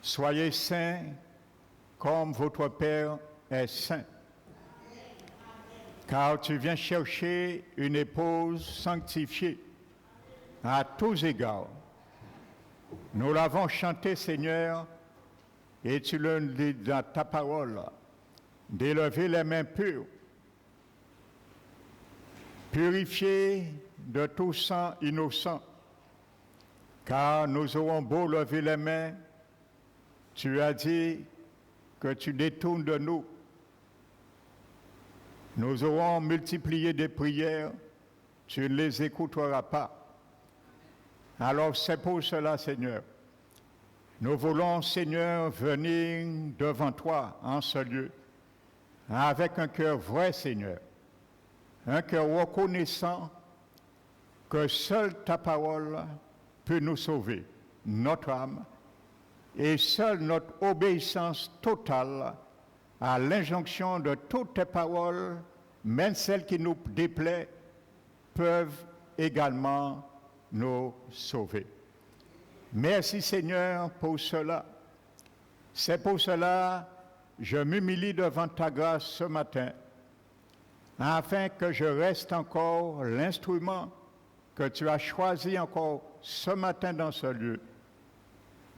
Soyez saints comme votre Père est saint. Car tu viens chercher une épouse sanctifiée à tous égards. Nous l'avons chanté, Seigneur, et tu le dis dans ta parole, d'élever les mains pures, purifiées de tout sang innocent, car nous aurons beau lever les mains, tu as dit que tu détournes de nous. Nous aurons multiplié des prières, tu ne les écouteras pas. Alors c'est pour cela, Seigneur, nous voulons, Seigneur, venir devant toi en ce lieu, avec un cœur vrai, Seigneur, un cœur reconnaissant que seule ta parole peut nous sauver, notre âme, et seule notre obéissance totale à l'injonction de toutes tes paroles, même celles qui nous déplaisent, peuvent également nous sauver. Merci Seigneur pour cela. C'est pour cela que je m'humilie devant ta grâce ce matin, afin que je reste encore l'instrument que tu as choisi encore ce matin dans ce lieu,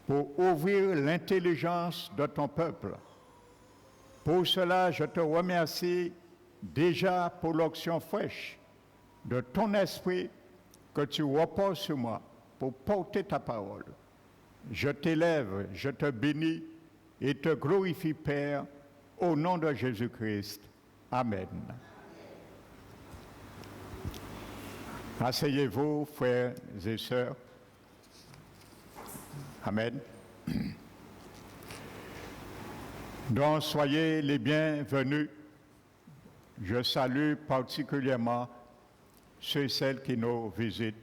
pour ouvrir l'intelligence de ton peuple. Pour cela, je te remercie déjà pour l'onction fraîche de ton esprit que tu reposes sur moi pour porter ta parole. Je t'élève, je te bénis et te glorifie, Père, au nom de Jésus-Christ. Amen. Asseyez-vous, frères et sœurs. Amen. Donc, soyez les bienvenus. Je salue particulièrement ceux et celles qui nous visitent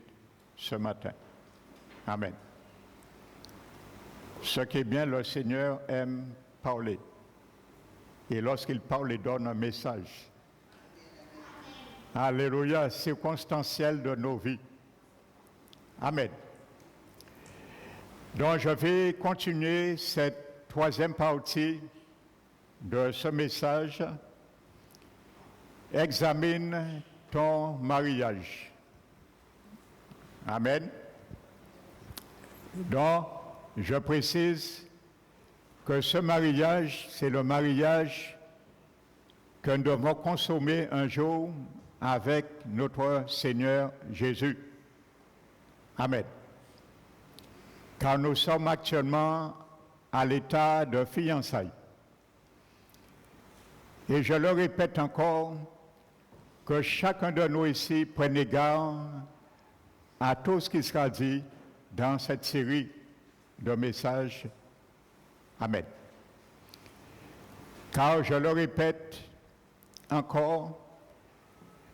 ce matin. Amen. Ce qui est bien, le Seigneur aime parler. Et lorsqu'il parle, il donne un message. Alléluia, circonstanciel de nos vies. Amen. Donc, je vais continuer cette troisième partie de ce message. Examine ton mariage. Amen. Donc, je précise que ce mariage, c'est le mariage que nous devons consommer un jour avec notre Seigneur Jésus. Amen. Car nous sommes actuellement à l'état de fiançailles. Et je le répète encore, que chacun de nous ici prenne garde à tout ce qui sera dit dans cette série de messages. Amen. Car je le répète encore,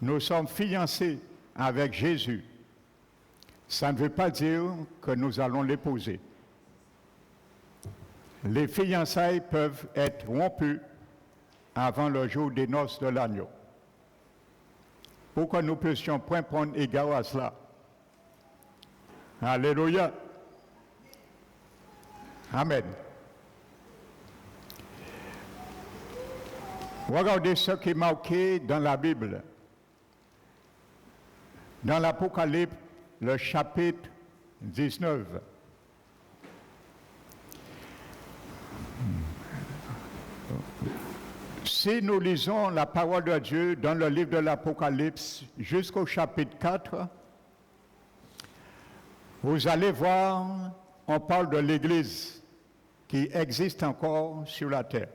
nous sommes fiancés avec Jésus. Ça ne veut pas dire que nous allons l'épouser. Les fiançailles peuvent être rompues avant le jour des noces de l'agneau. Pour que nous puissions point prendre égard à cela. Alléluia. Amen. Regardez ce qui est marqué dans la Bible. Dans l'Apocalypse, le chapitre 19. Si nous lisons la parole de Dieu dans le livre de l'Apocalypse jusqu'au chapitre 4, vous allez voir, on parle de l'Église qui existe encore sur la terre.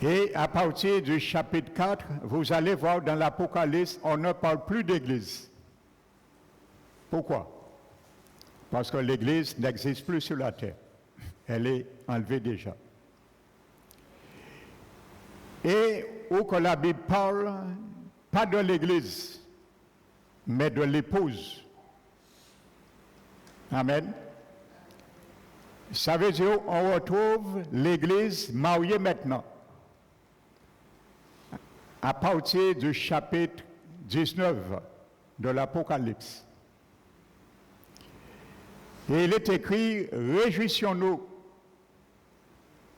Et à partir du chapitre 4, vous allez voir dans l'Apocalypse, on ne parle plus d'Église. Pourquoi? Parce que l'Église n'existe plus sur la terre. Elle est enlevée déjà. Et où que la Bible parle, pas de l'Église, mais de l'épouse. Amen. Ça veut dire qu'on retrouve l'Église mariée maintenant. À partir du chapitre 19 de l'Apocalypse. Et il est écrit, réjouissons-nous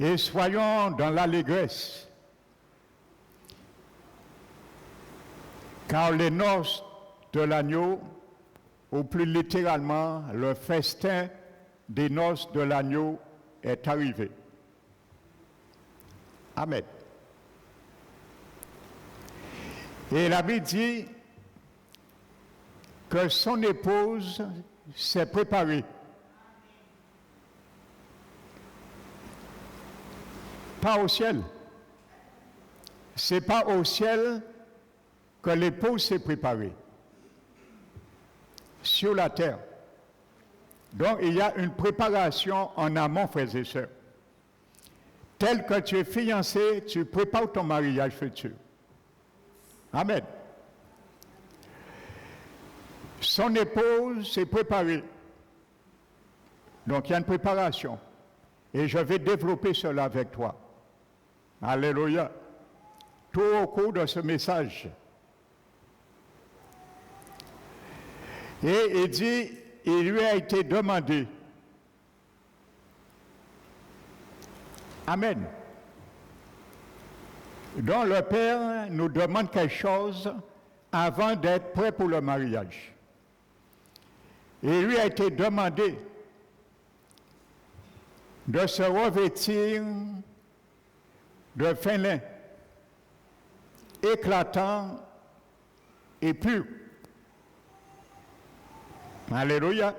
et soyons dans l'allégresse, car les noces de l'agneau, ou plus littéralement, le festin des noces de l'agneau est arrivé. Amen. Et la Bible dit que son épouse s'est préparée. Pas au ciel. C'est pas au ciel que l'épouse s'est préparée. Sur la terre. Donc il y a une préparation en amont, frères et sœurs. Tel que tu es fiancé, tu prépares ton mariage futur. Amen. Son épouse s'est préparée. Donc il y a une préparation. Et je vais développer cela avec toi. Alléluia. Tout au cours de ce message. Et il dit, il lui a été demandé. Amen. Donc le Père nous demande quelque chose avant d'être prêt pour le mariage. Et il lui a été demandé de se revêtir de fin lin, éclatant et pur. Alléluia.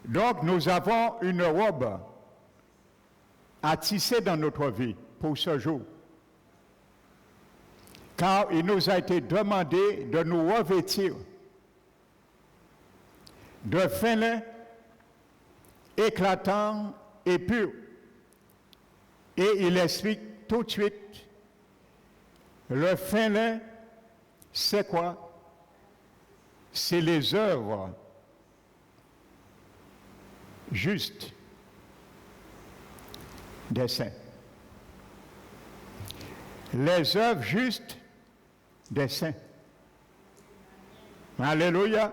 Donc nous avons une robe à tisser dans notre vie pour ce jour. Car il nous a été demandé de nous revêtir de fin lin, éclatant et pur. Et il explique tout de suite, le fin lin, c'est quoi? C'est les œuvres justes des saints. Les œuvres justes des saints. Alléluia.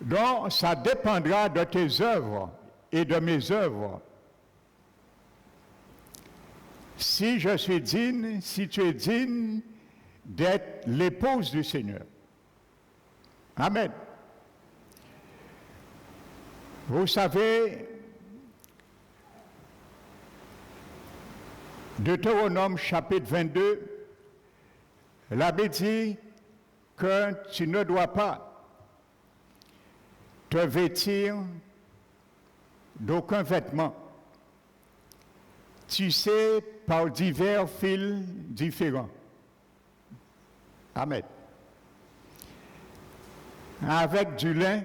Donc, ça dépendra de tes œuvres et de mes œuvres. Si je suis digne, si tu es digne d'être l'épouse du Seigneur. Amen. Vous savez, Deutéronome chapitre 22, la Bible dit que tu ne dois pas te vêtir d'aucun vêtement tissé par divers fils différents. Amen. Avec du lin,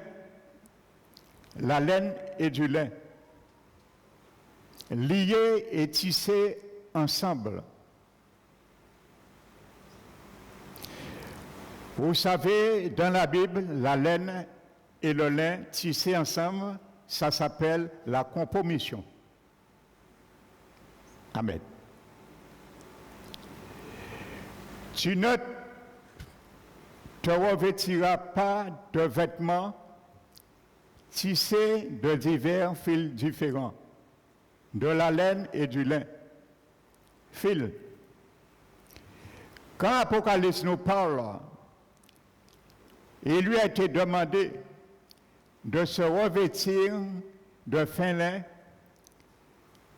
la laine et du lin, liés et tissés ensemble. Vous savez, dans la Bible, la laine et le lin tissés ensemble, ça s'appelle la compromission. Amen. Tu ne te revêtiras pas de vêtements tissés de divers fils différents, de la laine et du lin. Fils. Quand l'Apocalypse nous parle, il lui a été demandé de se revêtir de fin lin.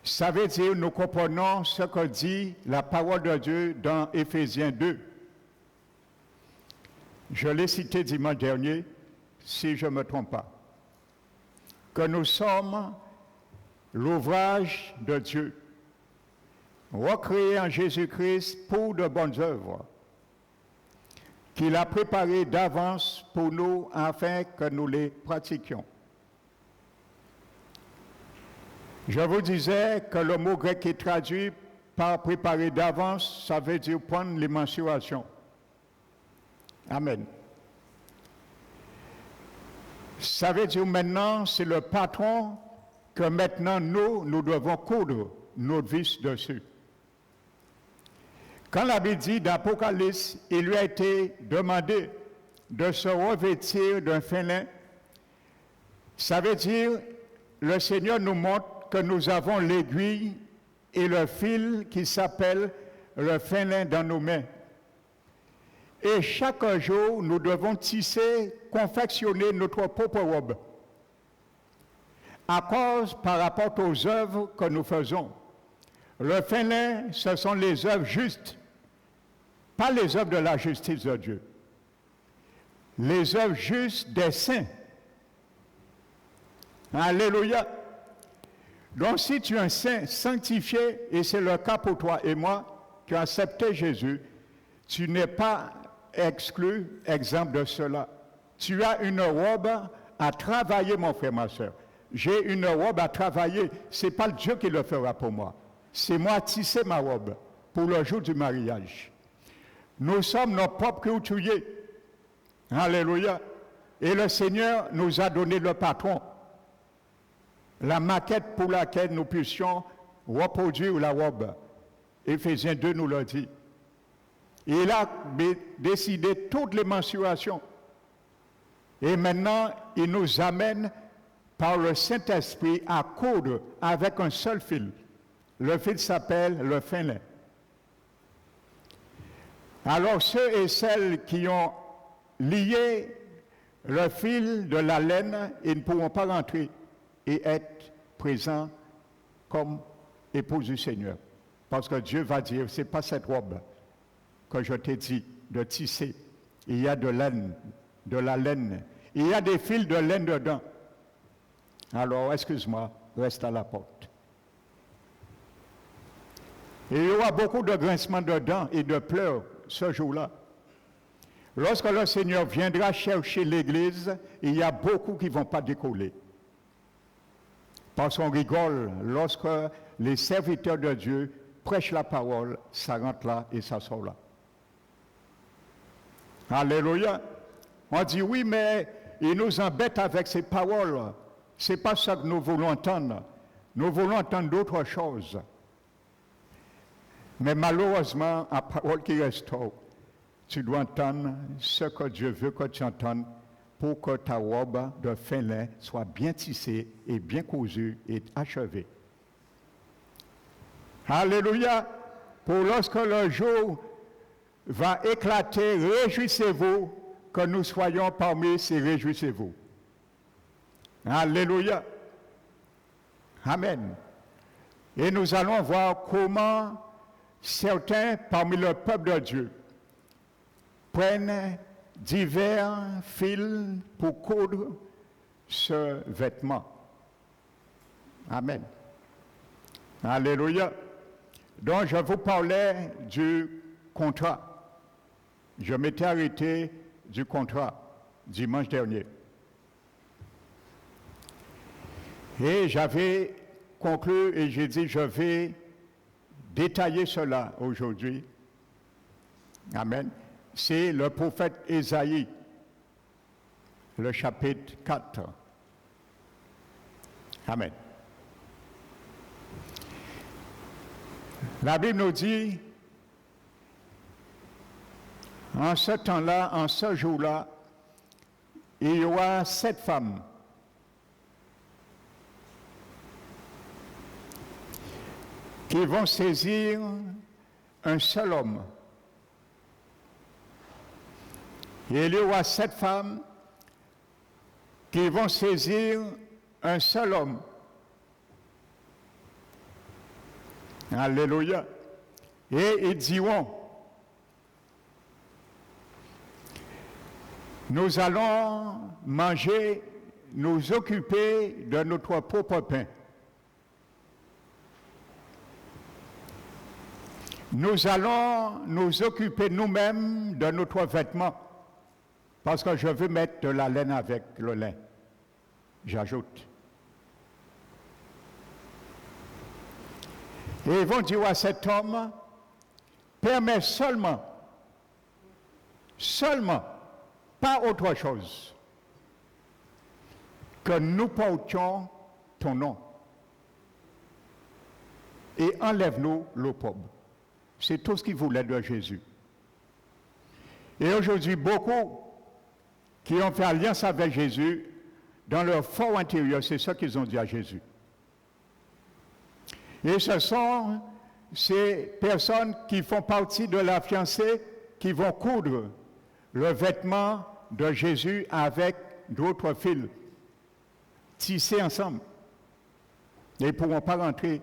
Ça veut dire, nous comprenons ce que dit la parole de Dieu dans Éphésiens 2. Je l'ai cité dimanche dernier, si je ne me trompe pas. Que nous sommes l'ouvrage de Dieu, recréé en Jésus-Christ pour de bonnes œuvres, qu'il a préparées d'avance pour nous afin que nous les pratiquions. Je vous disais que le mot grec est traduit par préparer d'avance, ça veut dire prendre les mensurations. Amen. Ça veut dire maintenant, c'est le patron que maintenant nous devons coudre notre vie dessus. Quand la Bible dit d'Apocalypse, il lui a été demandé de se revêtir d'un fin lin Ça veut dire, le Seigneur nous montre que nous avons l'aiguille et le fil qui s'appelle le fin lin dans nos mains. Et chaque jour, nous devons tisser, confectionner notre propre robe. À cause par rapport aux œuvres que nous faisons. Le fin lin, ce sont les œuvres justes, pas les œuvres de la justice de Dieu. Les œuvres justes des saints. Alléluia. Donc si tu es un saint sanctifié, et c'est le cas pour toi et moi, qui as accepté Jésus, tu n'es pas exclu, exemple de cela. Tu as une robe à travailler, mon frère, ma soeur. J'ai une robe à travailler. Ce n'est pas Dieu qui le fera pour moi. C'est moi tisser ma robe pour le jour du mariage. Nous sommes nos propres couturiers. Alléluia. Et le Seigneur nous a donné le patron. La maquette pour laquelle nous puissions reproduire la robe. Éphésiens 2 nous le dit. Il a décidé toutes les mensurations. Et maintenant, il nous amène par le Saint-Esprit à coudre avec un seul fil. Le fil s'appelle le fin lin. Alors ceux et celles qui ont lié le fil de la laine, ils ne pourront pas rentrer et être présents comme épouse du Seigneur. Parce que Dieu va dire, ce n'est pas cette robe que je t'ai dit de tisser. Il y a de laine, de la laine. Il y a des fils de laine dedans. Alors, excuse-moi, reste à la porte. Et il y aura beaucoup de grincements de dents et de pleurs ce jour-là. Lorsque le Seigneur viendra chercher l'Église, il y a beaucoup qui ne vont pas décoller. Parce qu'on rigole lorsque les serviteurs de Dieu prêchent la parole, ça rentre là et ça sort là. Alléluia. On dit oui, mais il nous embête avec ces paroles. Ce n'est pas ça que nous voulons entendre. Nous voulons entendre d'autres choses. Mais malheureusement, à parole qui restaure, tu dois entendre ce que Dieu veut que tu entendes pour que ta robe de fin lin soit bien tissée et bien cousue et achevée. Alléluia. Pour lorsque le jour va éclater, réjouissez-vous que nous soyons parmi ces réjouissez-vous. Alléluia. Amen. Et nous allons voir comment certains parmi le peuple de Dieu prennent divers fils pour coudre ce vêtement. Amen. Alléluia. Donc je vous parlais du contrat. Je m'étais arrêté du contrat dimanche dernier. Et j'avais conclu et j'ai dit je vais détailler cela aujourd'hui. Amen. C'est le prophète Ésaïe, le chapitre 4. Amen. La Bible nous dit, en ce temps-là, en ce jour-là, il y aura 7 femmes qui vont saisir un seul homme. Et il y aura 7 femmes qui vont saisir un seul homme. Alléluia. Et ils diront, nous allons manger, nous occuper de notre propre pain. Nous allons nous occuper nous-mêmes de notre vêtement. Parce que je veux mettre de la laine avec le lin. J'ajoute. Et ils vont dire à cet homme, permets seulement, pas autre chose, que nous portions ton nom. Et enlève-nous l'opprobre. C'est tout ce qu'ils voulaient de Jésus. Et aujourd'hui, beaucoup qui ont fait alliance avec Jésus dans leur fort intérieur, c'est ça qu'ils ont dit à Jésus. Et ce sont ces personnes qui font partie de la fiancée qui vont coudre le vêtement de Jésus avec d'autres fils, tissés ensemble. Et ils ne pourront pas rentrer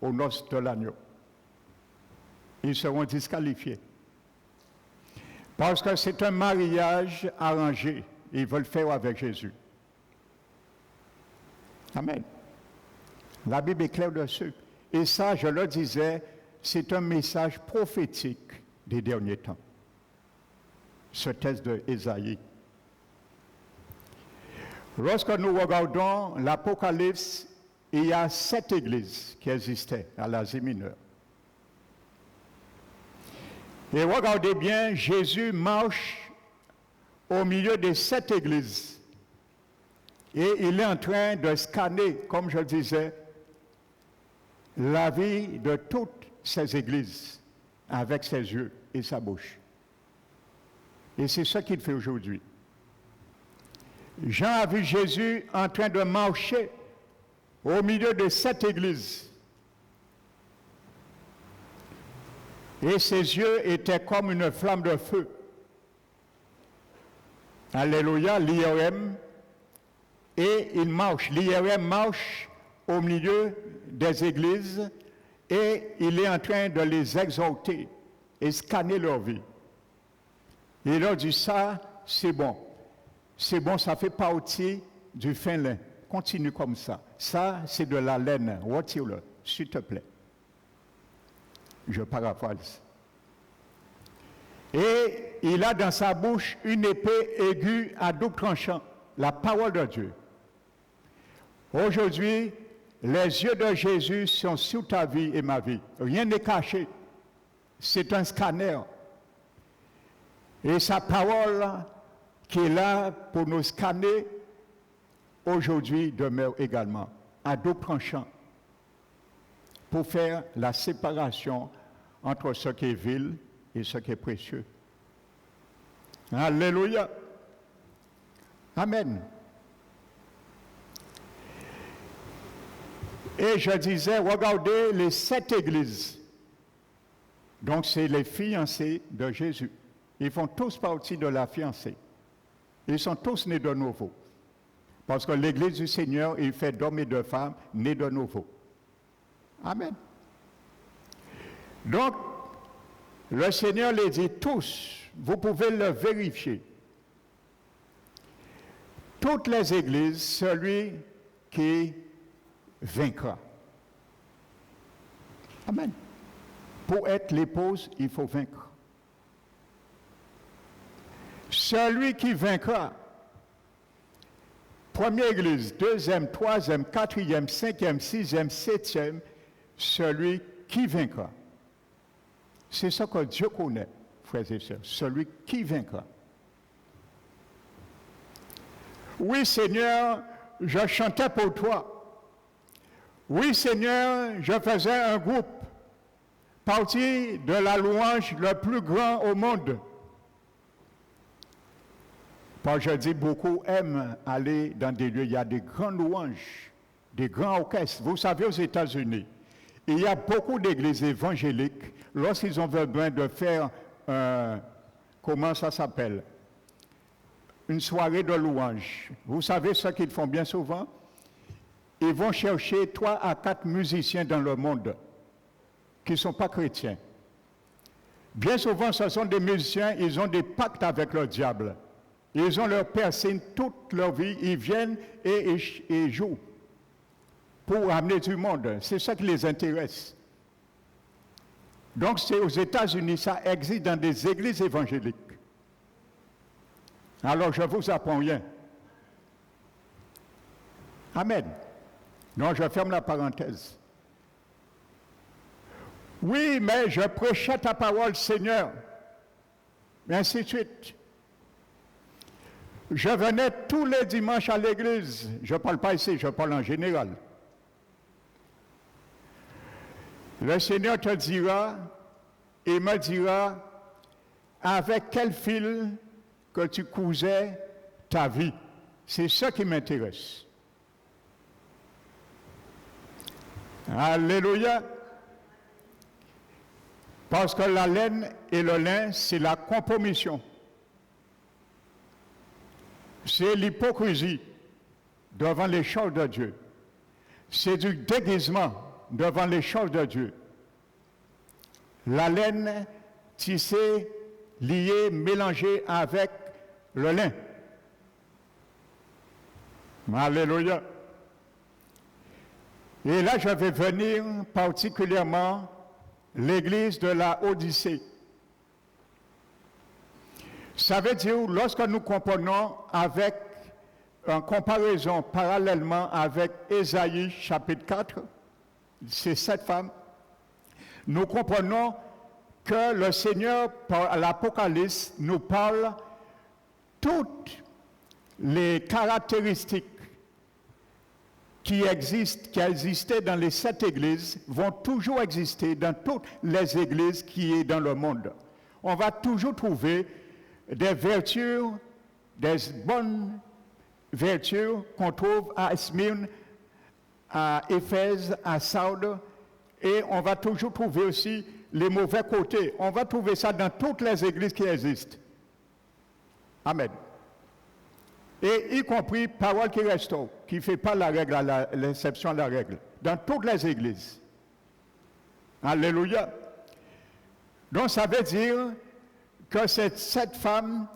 aux noces de l'agneau. Ils seront disqualifiés. Parce que c'est un mariage arrangé. Ils veulent faire avec Jésus. Amen. La Bible est claire dessus. Et ça, je le disais, c'est un message prophétique des derniers temps. Ce texte de Ésaïe. Lorsque nous regardons l'Apocalypse, il y a 7 églises qui existaient à l'Asie mineure. Et regardez bien, Jésus marche au milieu des 7 églises. Et il est en train de scanner, comme je disais, la vie de toutes ces églises avec ses yeux et sa bouche. Et c'est ce qu'il fait aujourd'hui. Jean a vu Jésus en train de marcher au milieu de 7 églises. Et ses yeux étaient comme une flamme de feu. Alléluia, l'IRM. Et il marche. L'IRM marche au milieu des églises et il est en train de les exhorter et scanner leur vie. Il leur dit ça, c'est bon. C'est bon, ça fait partie du fin lin. Continue comme ça. Ça, c'est de la laine. Retire-le, s'il te plaît. Je paraphrase. Et il a dans sa bouche une épée aiguë à double tranchant, la parole de Dieu. Aujourd'hui, les yeux de Jésus sont sur ta vie et ma vie. Rien n'est caché. C'est un scanner. Et sa parole qui est là pour nous scanner, aujourd'hui demeure également à double tranchant pour faire la séparation entre ce qui est vil et ce qui est précieux. Alléluia. Amen. Et je disais, regardez les 7 églises. Donc c'est les fiancés de Jésus. Ils font tous partie de la fiancée. Ils sont tous nés de nouveau. Parce que l'église du Seigneur, il fait d'hommes et de femmes nés de nouveau. Amen. Donc, le Seigneur les dit tous, vous pouvez le vérifier. Toutes les églises, celui qui vaincra. Amen. Pour être l'épouse, il faut vaincre. Celui qui vaincra, première église, deuxième, troisième, quatrième, cinquième, sixième, septième, celui qui vaincra. C'est ce que Dieu connaît, frères et sœurs, celui qui vaincra. Oui, Seigneur, je chantais pour toi. Oui, Seigneur, je faisais un groupe, partie de la louange le plus grand au monde. Parce que je dis, beaucoup aiment aller dans des lieux, il y a des grandes louanges, des grands orchestres. Vous savez, aux États-Unis, il y a beaucoup d'églises évangéliques, lorsqu'ils ont besoin de faire, comment ça s'appelle, une soirée de louange. Vous savez ce qu'ils font bien souvent? Ils vont chercher 3 à 4 musiciens dans le monde qui ne sont pas chrétiens. Bien souvent, ce sont des musiciens, ils ont des pactes avec le diable. Ils ont leur personne toute leur vie, ils viennent et jouent pour amener du monde. C'est ça qui les intéresse. Donc c'est aux États-Unis, ça existe dans des églises évangéliques. Alors je ne vous apprends rien. Amen. Non, je ferme la parenthèse. Oui, mais je prêchais ta parole, Seigneur. Et ainsi de suite. Je venais tous les dimanches à l'église. Je ne parle pas ici, je parle en général. Le Seigneur te dira, et me dira, avec quel fil que tu cousais ta vie. C'est ça qui m'intéresse. Alléluia. Parce que la laine et le lin, c'est la compromission. C'est l'hypocrisie devant les choses de Dieu. C'est du déguisement devant les choses de Dieu. La laine tissée, liée, mélangée avec le lin. Alléluia. Et là, je vais venir particulièrement l'église de la Odyssée. Ça veut dire, lorsque nous comprenons avec, en comparaison parallèlement avec Ésaïe chapitre 4, c'est cette femme, nous comprenons que le Seigneur, par l'Apocalypse, nous parle toutes les caractéristiques qui existaient dans les 7 églises vont toujours exister dans toutes les églises qui sont dans le monde. On va toujours trouver des vertus, des bonnes vertus qu'on trouve à Smyrne, à Éphèse, à Sardes, et on va toujours trouver aussi les mauvais côtés. On va trouver ça dans toutes les églises qui existent. Amen. Et y compris parole qui restaure, qui ne fait pas la règle à l'exception à la règle, dans toutes les églises. Alléluia. Donc ça veut dire que cette femme,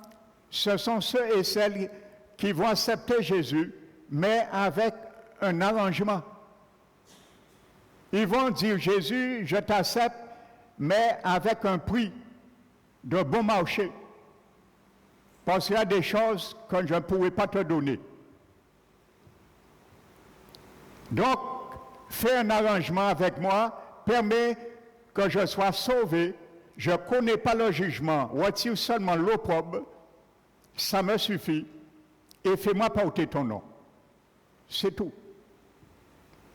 ce sont ceux et celles qui vont accepter Jésus, mais avec un arrangement. Ils vont dire, Jésus, je t'accepte, mais avec un prix de bon marché. Parce qu'il y a des choses que je ne pourrais pas te donner. Donc, fais un arrangement avec moi, permets que je sois sauvé, je ne connais pas le jugement, retire seulement l'opprobre, ça me suffit, et fais-moi porter ton nom. C'est tout.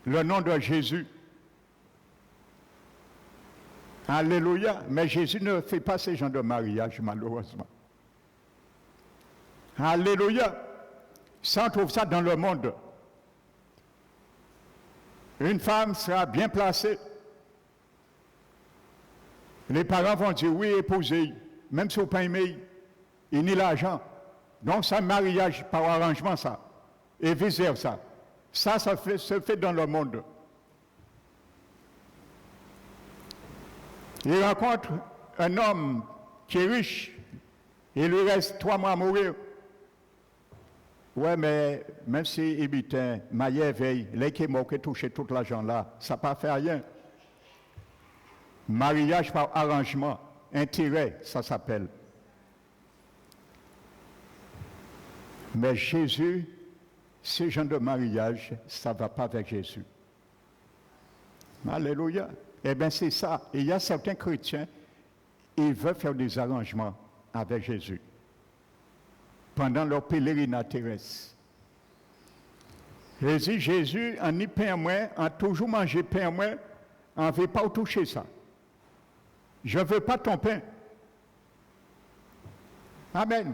Le nom de Jésus. Alléluia. Mais Jésus ne fait pas ces gens de mariage, malheureusement. Alléluia. Ça, on trouve ça dans le monde. Une femme sera bien placée. Les parents vont dire oui, épousez, même si vous pas aimé, il n'y a l'argent. Donc, c'est un mariage par arrangement, ça. Et vice-versa. Ça se fait dans le monde. Il rencontre un homme qui est riche. Il lui reste 3 mois à mourir. Ouais, mais même si il bitin, maillé veille, les qui mort qui touché tout l'argent là, ça n'a pas fait rien. Mariage par arrangement, intérêt, ça s'appelle. Mais Jésus, ce genre de mariage, ça ne va pas avec Jésus. Alléluia. Eh bien, c'est ça. Et il y a certains chrétiens, ils veulent faire des arrangements avec Jésus pendant leur pèlerinage terrestre. Jésus, en y pain moins, en toujours mangé pain moins, on ne veut pas toucher ça. Je ne veux pas ton pain. Amen.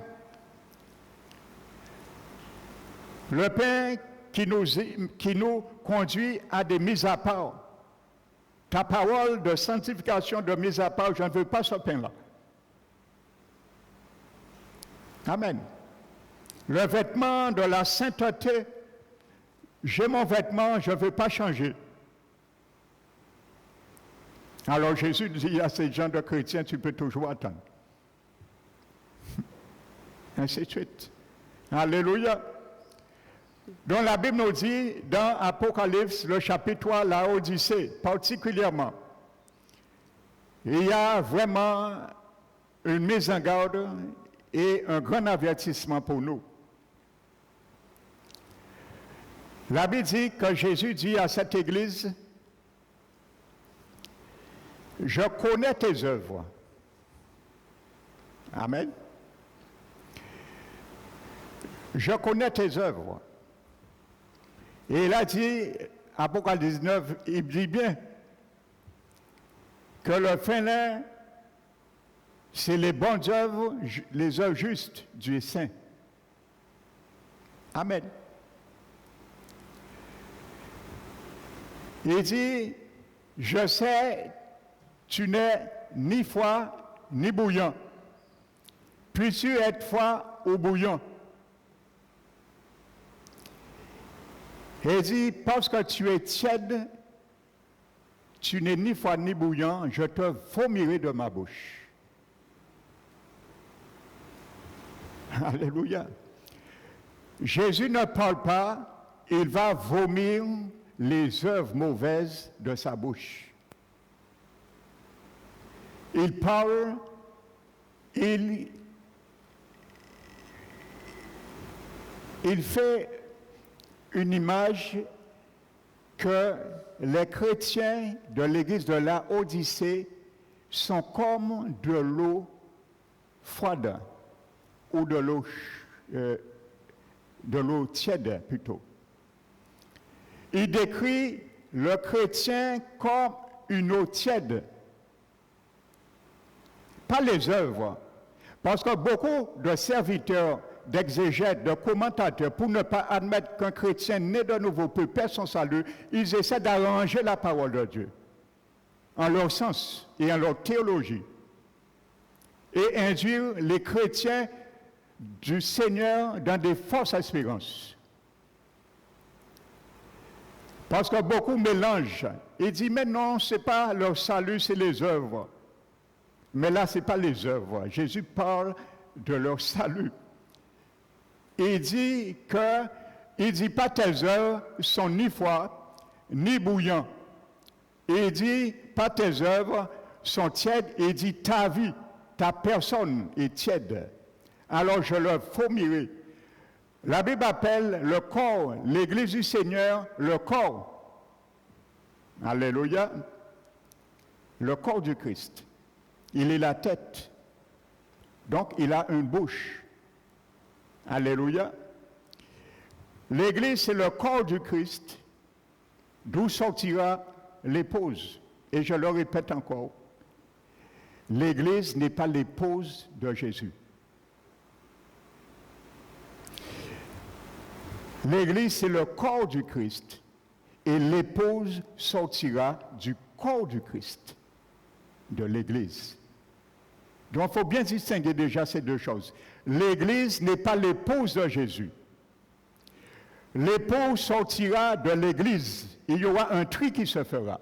Le pain qui nous conduit à des mises à part. Ta parole de sanctification, de mise à part, je ne veux pas ce pain-là. Amen. Le vêtement de la sainteté, j'ai mon vêtement, je ne veux pas changer. Alors Jésus dit à ces gens de chrétiens, tu peux toujours attendre. Ainsi de suite. Alléluia. Donc la Bible nous dit, dans Apocalypse, le chapitre 3, la Odyssée, particulièrement, il y a vraiment une mise en garde et un grand avertissement pour nous. La Bible dit que Jésus dit à cette église, je connais tes œuvres. Amen. Je connais tes œuvres. Et il a dit, Apocalypse 19, il dit bien que le fin lin, c'est les bonnes œuvres, les œuvres justes du saint. Amen. Il dit, je sais, tu n'es ni froid ni bouillant. Puis-tu être froid ou bouillant? Il dit, parce que tu es tiède, tu n'es ni froid ni bouillant, je te vomirai de ma bouche. Alléluia. Jésus ne parle pas, il va vomir les œuvres mauvaises de sa bouche. Il parle, il fait une image que les chrétiens de l'église de la Odyssée sont comme de l'eau froide ou de l'eau tiède plutôt. Il décrit le chrétien comme une eau tiède, pas les œuvres, parce que beaucoup de serviteurs, d'exégètes, de commentateurs, pour ne pas admettre qu'un chrétien né de nouveau peut perdre son salut, ils essaient d'arranger la parole de Dieu en leur sens et en leur théologie et induire les chrétiens du Seigneur dans des fausses espérances. Parce que beaucoup mélangent. Ils disent, mais non, ce n'est pas leur salut, c'est les œuvres. Mais là, ce n'est pas les œuvres. Jésus parle de leur salut. Il dit pas tes œuvres sont ni froides, ni bouillants. Il dit pas tes œuvres sont tièdes. Il dit ta vie, ta personne est tiède. Alors je le vomirai. La Bible appelle le corps, l'Église du Seigneur, le corps. Alléluia. Le corps du Christ. Il est la tête. Donc il a une bouche. Alléluia. L'Église, c'est le corps du Christ, d'où sortira l'épouse. Et je le répète encore, l'Église n'est pas l'épouse de Jésus. L'Église, c'est le corps du Christ, et l'épouse sortira du corps du Christ, de l'Église. Donc, il faut bien distinguer déjà ces deux choses. L'Église n'est pas l'épouse de Jésus. L'épouse sortira de l'Église. Il y aura un tri qui se fera.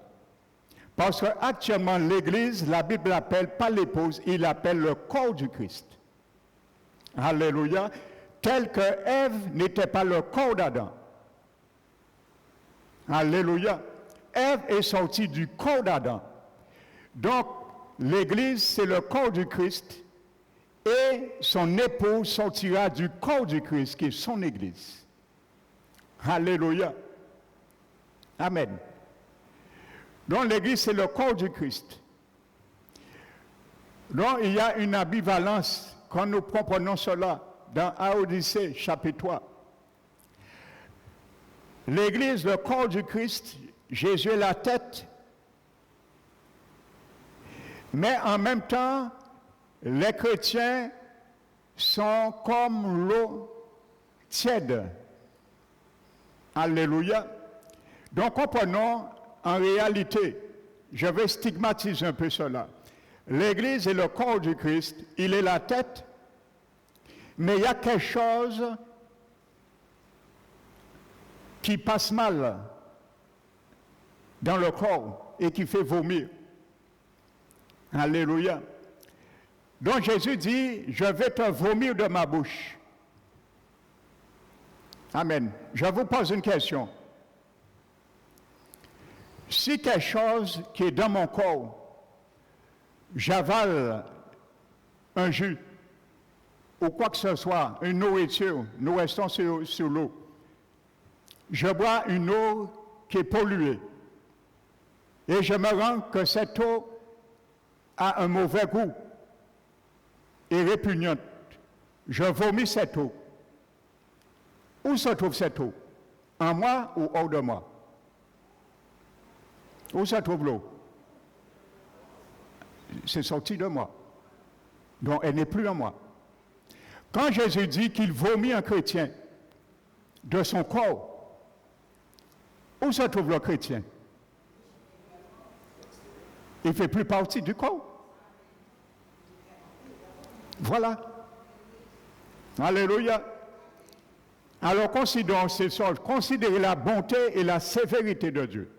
Parce qu'actuellement, l'Église, la Bible l'appelle pas l'épouse, il l'appelle le corps du Christ. Alléluia. Tel que Ève n'était pas le corps d'Adam. Alléluia. Ève est sortie du corps d'Adam. Donc, l'Église, c'est le corps du Christ et son épouse sortira du corps du Christ, qui est son Église. Alléluia. Amen. Donc, l'Église, c'est le corps du Christ. Donc, il y a une ambivalence quand nous comprenons cela dans Odyssée, chapitre 3. L'Église, le corps du Christ, Jésus est la tête. Mais en même temps, les chrétiens sont comme l'eau tiède. Alléluia. Donc comprenons, en réalité, je vais stigmatiser un peu cela. L'Église est le corps du Christ, il est la tête, mais il y a quelque chose qui passe mal dans le corps et qui fait vomir. Alléluia. Donc Jésus dit, je vais te vomir de ma bouche. Amen. Je vous pose une question. Si quelque chose qui est dans mon corps, j'avale un jus ou quoi que ce soit, une nourriture, nous restons sur l'eau. Je bois une eau qui est polluée et je me rends que cette eau a un mauvais goût et répugnante. Je vomis cette eau. Où se trouve cette eau? En moi ou hors de moi? Où se trouve l'eau? C'est sorti de moi. Donc elle n'est plus en moi. Quand Jésus dit qu'il vomit un chrétien, de son corps. Où se trouve le chrétien? Il ne fait plus partie du corps. Voilà. Alléluia. Alors considérons ces choses, considérez la bonté et la sévérité de Dieu.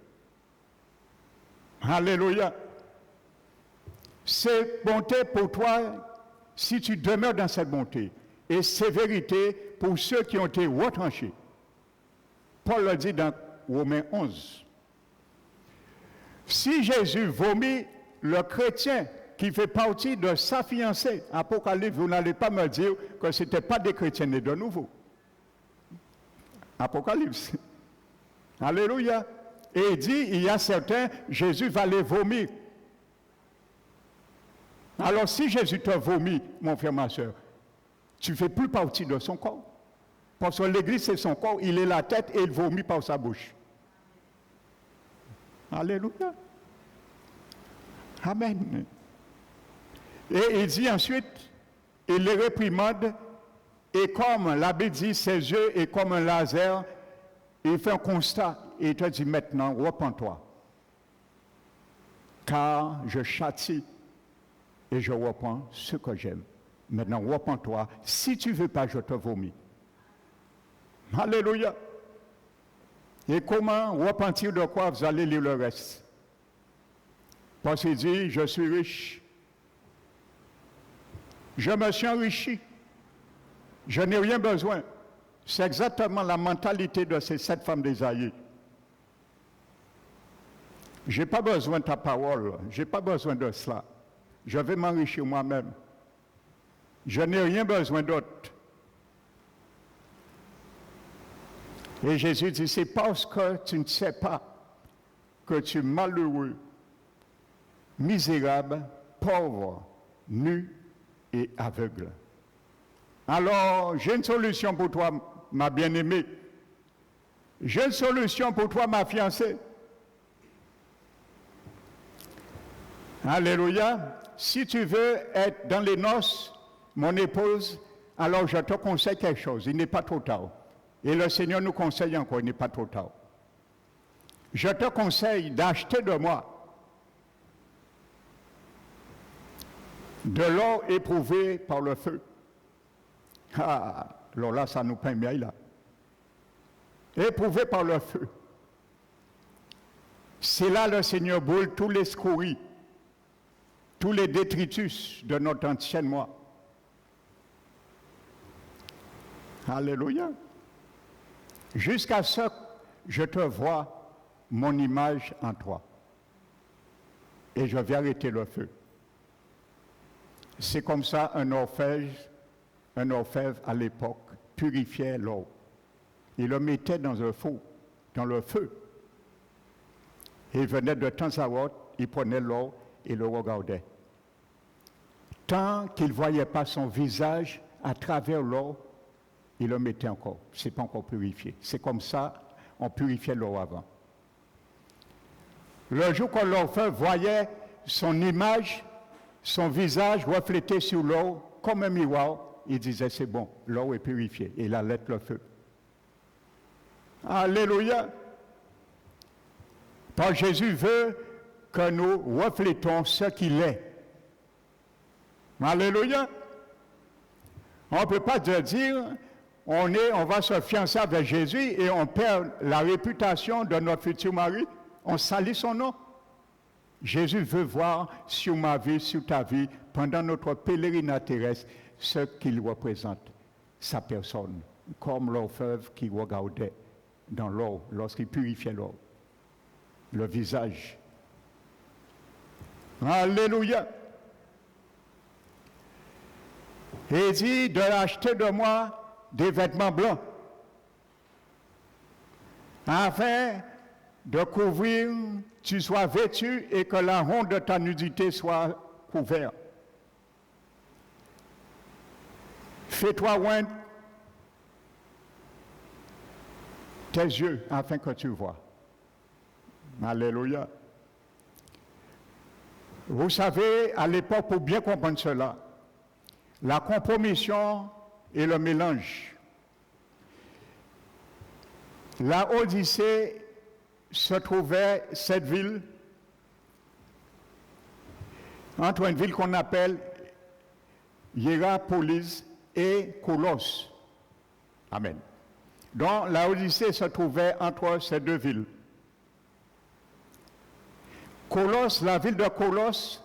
Alléluia. C'est bonté pour toi si tu demeures dans cette bonté, et sévérité pour ceux qui ont été retranchés. Paul le dit dans Romains 11. Si Jésus vomit le chrétien qui fait partie de sa fiancée, Apocalypse, vous n'allez pas me dire que ce n'était pas des chrétiens nés de nouveau. Apocalypse. Alléluia. Et il dit, il y a certains, Jésus va les vomir. Alors si Jésus te vomit, mon frère, ma soeur, tu ne fais plus partie de son corps. Parce que l'Église, c'est son corps, il est la tête et il vomit par sa bouche. Alléluia. Amen. Et il dit ensuite, il les réprimande, et comme l'abbé dit, ses yeux est comme un laser, il fait un constat, et il te dit maintenant, repens-toi. Car je châtie et je reprends ce que j'aime. Maintenant, repens-toi. Si tu ne veux pas, je te vomis. Alléluia. Et comment repentir de quoi? Vous allez lire le reste. Parce qu'il dit, je suis riche. Je me suis enrichi. Je n'ai rien besoin. C'est exactement la mentalité de ces 7 femmes d'Ésaïe. Je n'ai pas besoin de ta parole. Je n'ai pas besoin de cela. Je vais m'enrichir moi-même. Je n'ai rien besoin d'autre. Et Jésus dit, c'est parce que tu ne sais pas que tu es malheureux, misérable, pauvre, nu et aveugle. Alors, j'ai une solution pour toi, ma bien-aimée. J'ai une solution pour toi, ma fiancée. Alléluia. Si tu veux être dans les noces, mon épouse, alors je te conseille quelque chose. Il n'est pas trop tard. Et le Seigneur nous conseille encore, il n'est pas trop tard. Je te conseille d'acheter de moi de l'or éprouvé par le feu. Ah, alors là, ça nous peint bien là. Éprouvé par le feu. C'est là le Seigneur brûle tous les scories, tous les détritus de notre ancien moi. Alléluia. Jusqu'à ce que je te vois mon image en toi. Et je vais arrêter le feu. C'est comme ça un orfèvre à l'époque purifiait l'or. Il le mettait dans un four, dans le feu. Et il venait de temps à autre, il prenait l'or et le regardait. Tant qu'il ne voyait pas son visage à travers l'or, il le mettait encore. Ce n'est pas encore purifié. C'est comme ça, on purifiait l'or avant. Le jour que l'orfèvre voyait son image, son visage reflété sur l'or, comme un miroir, il disait, c'est bon, l'or est purifié. Et il allait le feu. Alléluia. Parce que Jésus veut que nous reflétons ce qu'il est. Alléluia. On ne peut pas dire, on va se fiancer avec Jésus et on perd la réputation de notre futur mari. On salit son nom. Jésus veut voir sur ma vie, sur ta vie, pendant notre pèlerinage terrestre, ce qu'il représente, sa personne, comme l'orfèvre qui regardait dans l'or, lorsqu'il purifiait l'or, le visage. Alléluia. Et il dit de acheter de moi des vêtements blancs, afin de couvrir, tu sois vêtu et que la honte de ta nudité soit couverte. Fais-toi oindre tes yeux afin que tu vois. Alléluia. Vous savez, à l'époque, pour bien comprendre cela, la compromission et le mélange. La Odyssée se trouvait, cette ville, entre une ville qu'on appelle Hiérapolis et Colos. Amen. Donc la Odyssée se trouvait entre ces deux villes. Colos, la ville de Colos,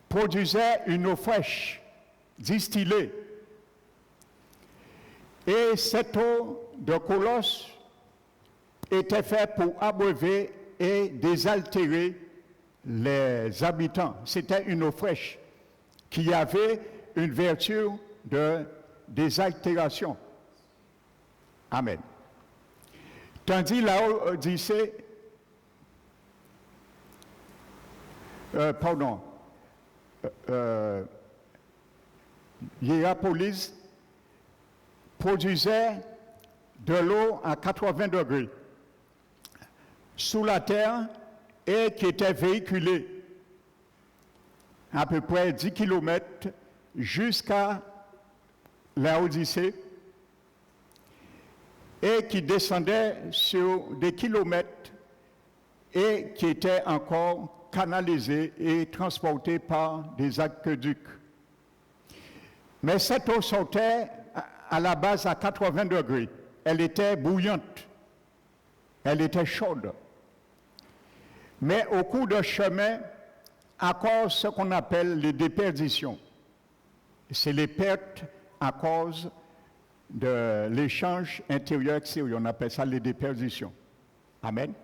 produisait une eau fraîche, distillée. Et cette eau de Colos était faite pour abreuver et désaltérer les habitants. C'était une eau fraîche qui avait une vertu de désaltération. Amen. Tandis la Odyssée, Hiérapolis produisait de l'eau à 80 degrés sous la terre et qui était véhiculée à peu près 10 km jusqu'à la Odyssée et qui descendait sur des kilomètres et qui était encore canalisée et transportée par des aqueducs. Mais cette eau sortait à la base à 80 degrés. Elle était bouillante. Elle était chaude. Mais au cours de chemin, à cause de ce qu'on appelle les déperditions, c'est les pertes à cause de l'échange intérieur-extérieur. On appelle ça les déperditions. Amen.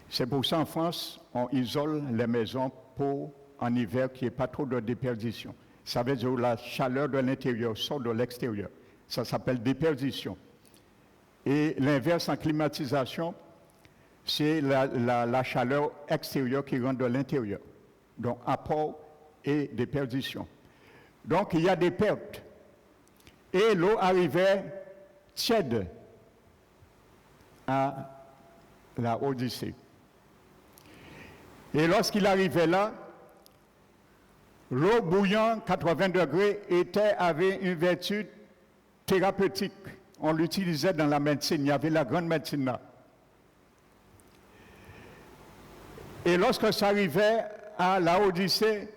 C'est pour ça en France, on isole les maisons pour en hiver qu'il n'y ait pas trop de déperdition. Ça veut dire que la chaleur de l'intérieur sort de l'extérieur. Ça s'appelle déperdition. Et l'inverse en climatisation, c'est la chaleur extérieure qui rentre de l'intérieur. Donc apport et déperdition. Donc il y a des pertes. Et l'eau arrivait tiède à la Odyssée. Et lorsqu'il arrivait là, l'eau bouillante, 80 degrés, avait une vertu thérapeutique. On l'utilisait dans la médecine, il y avait la grande médecine là. Et lorsque ça arrivait à la Odyssée,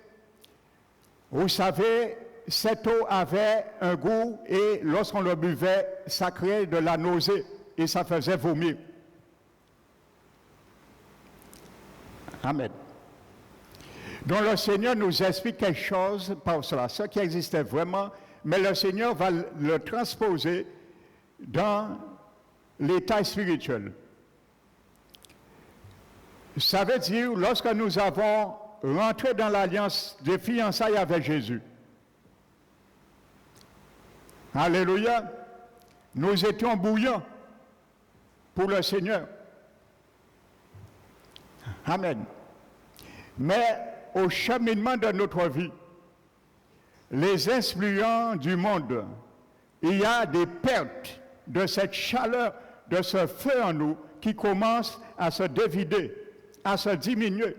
vous savez, cette eau avait un goût et lorsqu'on le buvait, ça créait de la nausée et ça faisait vomir. Amen. Donc le Seigneur nous explique quelque chose par cela, ce qui existait vraiment, mais le Seigneur va le transposer dans l'état spirituel. Ça veut dire, lorsque nous avons rentré dans l'alliance de fiançailles avec Jésus, alléluia, nous étions bouillants pour le Seigneur. Amen. Mais au cheminement de notre vie, les influents du monde, il y a des pertes de cette chaleur, de ce feu en nous qui commence à se dévider, à se diminuer.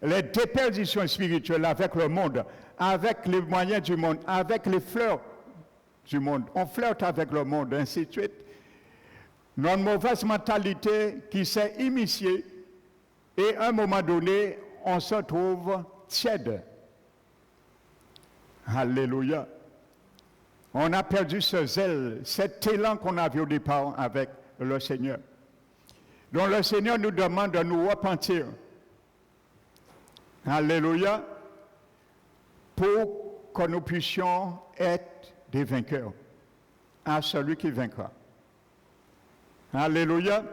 Les déperditions spirituelles avec le monde, avec les moyens du monde, avec les fleurs du monde. On flirte avec le monde, ainsi de suite. Notre mauvaise mentalité qui s'est immiscée et à un moment donné, on se trouve tiède. Alléluia. On a perdu ce zèle, cet élan qu'on avait au départ avec le Seigneur. Donc le Seigneur nous demande de nous repentir. Alléluia. Pour que nous puissions être des vainqueurs à celui qui vaincra. Alléluia.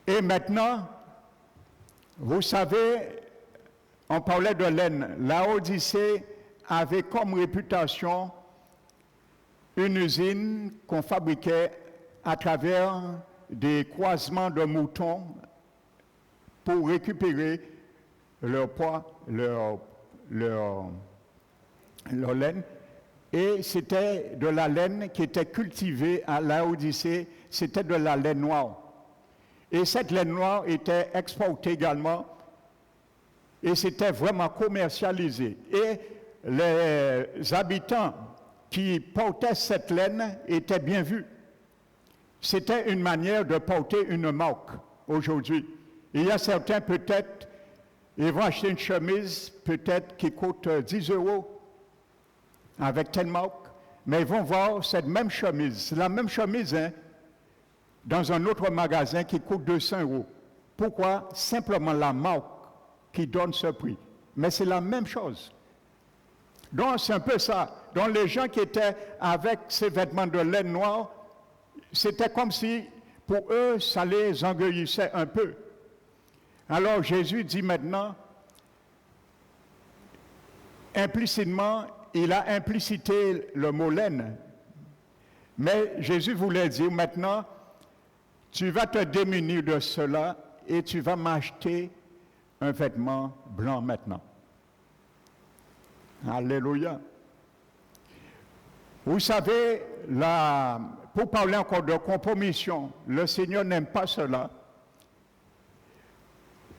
Et maintenant, vous savez, on parlait de laine. La Odyssée avait comme réputation une usine qu'on fabriquait à travers des croisements de moutons pour récupérer leur poids, leur laine. Et c'était de la laine qui était cultivée à la Odyssée, c'était de la laine noire. Et cette laine noire était exportée également et c'était vraiment commercialisé. Et les habitants qui portaient cette laine étaient bien vus. c'était une manière de porter une marque aujourd'hui. Il y a certains peut-être, ils vont acheter une chemise peut-être qui coûte 10 € avec telle marque, mais ils vont voir cette même chemise, c'est la même chemise hein, dans un autre magasin qui coûte 200 €. Pourquoi? Simplement la marque qui donne ce prix. Mais c'est la même chose. Donc c'est un peu ça. Donc les gens qui étaient avec ces vêtements de laine noire, c'était comme si pour eux ça les orgueillissait un peu. Alors Jésus dit maintenant, implicitement, il a implicité le mot laine. Mais Jésus voulait dire maintenant, tu vas te démunir de cela et tu vas m'acheter un vêtement blanc maintenant. Alléluia. Vous savez, pour parler encore de compromission, le Seigneur n'aime pas cela.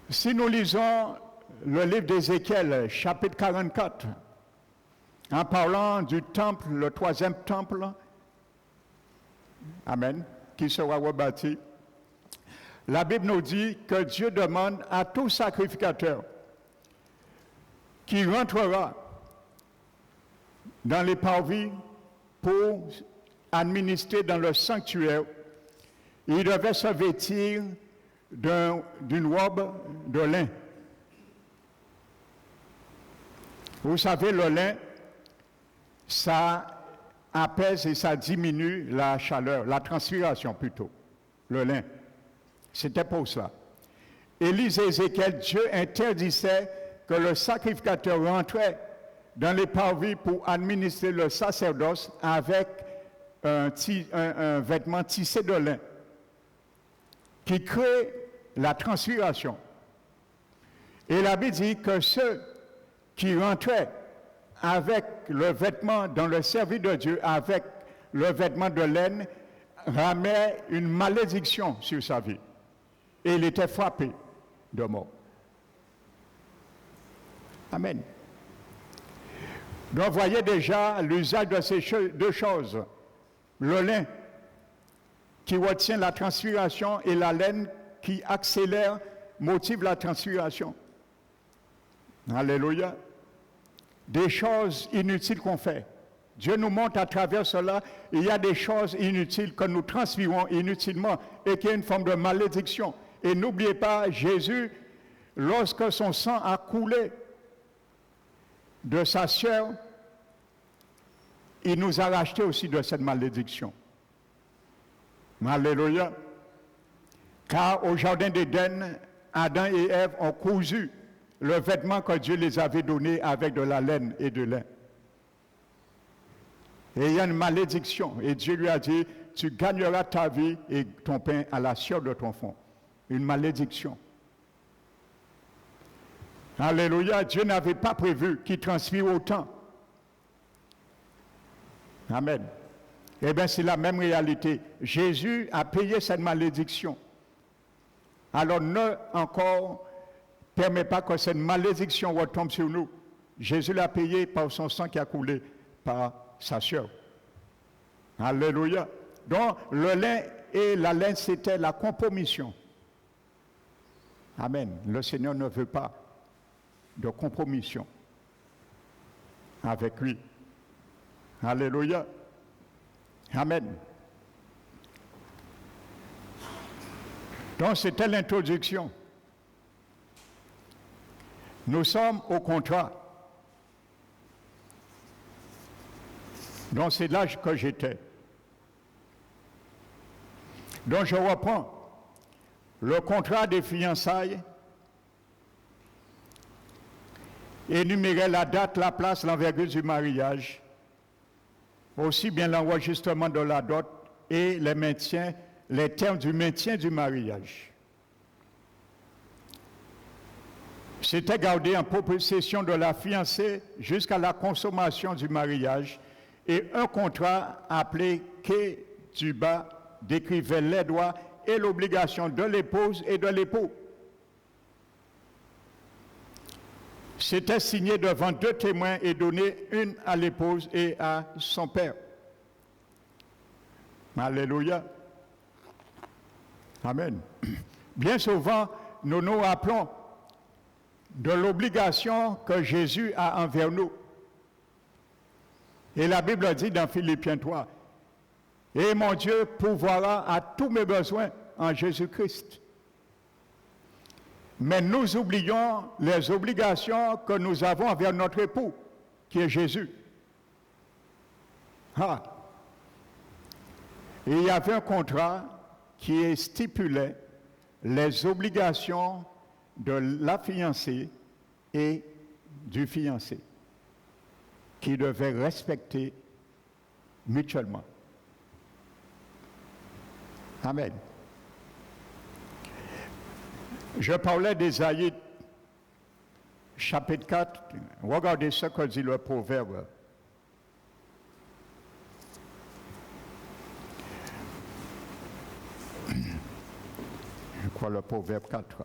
Si nous lisons le livre d'Ézéchiel, chapitre 44, en parlant du temple, le 3e temple, Amen, qui sera rebâti, la Bible nous dit que Dieu demande à tout sacrificateur qui rentrera dans les parvis pour administrer dans le sanctuaire, il devait se vêtir d'une robe de lin. Vous savez, le lin, ça apaise et ça diminue la chaleur, la transpiration plutôt, le lin. C'était pour ça. Élise et Ézéchiel, Dieu interdisait que le sacrificateur rentrait dans les parvis pour administrer le sacerdoce avec un vêtement tissé de lin qui crée la transpiration. Et la Bible dit que ceux qui rentraient avec le vêtement dans le service de Dieu, avec le vêtement de laine, ramenaient une malédiction sur sa vie. Et il était frappé de mort. Amen. Donc, voyez déjà l'usage de ces deux choses. Le lin qui retient la transpiration et la laine qui accélère, motive la transpiration. Alléluia. Des choses inutiles qu'on fait. Dieu nous montre à travers cela, il y a des choses inutiles que nous transpirons inutilement et qui est une forme de malédiction. Et n'oubliez pas, Jésus, lorsque son sang a coulé de sa chair, il nous a racheté aussi de cette malédiction. Alléluia. Car au jardin d'Éden, Adam et Ève ont cousu le vêtement que Dieu les avait donné avec de la laine et de lin. Et il y a une malédiction. Et Dieu lui a dit, tu gagneras ta vie et ton pain à la sueur de ton front. Une malédiction. Alléluia. Dieu n'avait pas prévu qu'il transpire autant. Amen. Eh bien, c'est la même réalité. Jésus a payé cette malédiction. Alors, ne encore permet pas que cette malédiction retombe sur nous. Jésus l'a payé par son sang qui a coulé par sa sueur. Alléluia. Donc, le lin et la laine, c'était la compromission. Amen. Le Seigneur ne veut pas de compromission avec lui. Alléluia. Amen. Donc, c'était l'introduction. Nous sommes au contrat. Donc, c'est l'âge que j'étais. Donc, je reprends. Le contrat des fiançailles énumérait la date, la place, l'envergure du mariage, aussi bien l'enregistrement de la dot et les termes du maintien du mariage. C'était gardé en possession de la fiancée jusqu'à la consommation du mariage et un contrat appelé quai du bas décrivait les droits et l'obligation de l'épouse et de l'époux. C'était signé devant 2 témoins et donné une à l'épouse et à son père. Alléluia. Amen. Bien souvent, nous nous rappelons de l'obligation que Jésus a envers nous. Et la Bible dit dans Philippiens 3, « Et mon Dieu pourvoira à tous mes besoins en Jésus-Christ. » Mais nous oublions les obligations que nous avons envers notre époux, qui est Jésus. Ah. Et il y avait un contrat qui stipulait les obligations de la fiancée et du fiancé, qui devaient respecter mutuellement. Amen. Je parlais d'Ésaïe, chapitre 4. Regardez ce que dit le proverbe. Je crois le proverbe 4.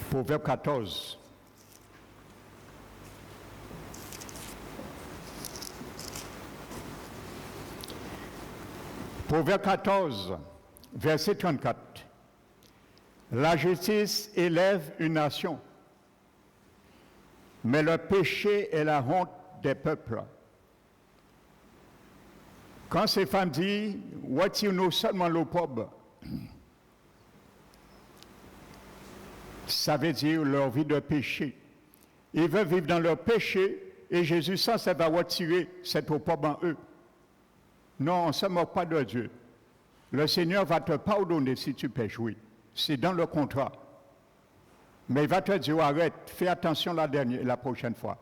Proverbe 14. Proverbe 14, verset 34. La justice élève une nation, mais le péché est la honte des peuples. Quand ces femmes disent « Retire-nous seulement l'eau pauvre », ça veut dire leur vie de péché. Ils veulent vivre dans leur péché et Jésus, ça va retirer cette eau pauvre en eux. Non, on ne se moque pas de Dieu. Le Seigneur va te pardonner si tu pèches, oui. C'est dans le contrat. Mais il va te dire, arrête, fais attention la prochaine fois.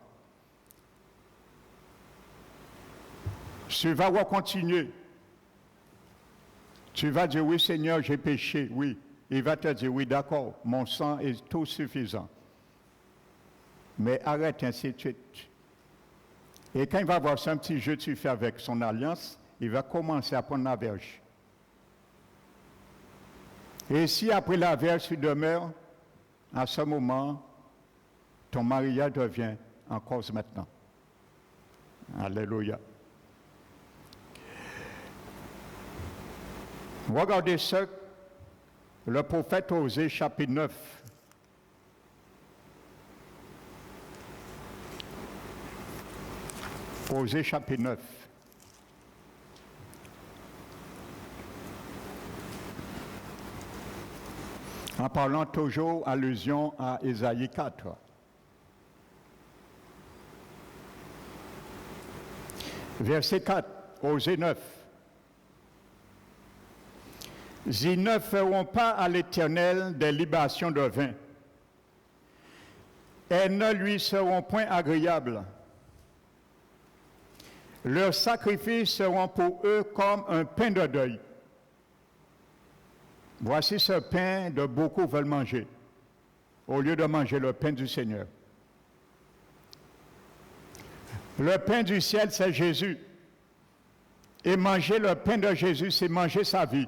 Tu vas continuer. Tu vas dire, oui Seigneur, j'ai péché, oui. Il va te dire, oui d'accord, mon sang est tout suffisant. Mais arrête ainsi de suite. Et quand il va voir ce petit jeu que tu fais avec son alliance, il va commencer à prendre la verge. Et si après la verge tu demeures, à ce moment, ton mariage devient en cause maintenant. Alléluia. Regardez ce que le prophète Osée, chapitre 9. Osée, chapitre 9. En parlant toujours allusion à Ésaïe 4. Verset 4, Osée 9. Ils ne feront pas à l'Éternel des libations de vin. Elles ne lui seront point agréables. Leurs sacrifices seront pour eux comme un pain de deuil. Voici ce pain que beaucoup veulent manger, au lieu de manger le pain du Seigneur. Le pain du ciel, c'est Jésus. Et manger le pain de Jésus, c'est manger sa vie.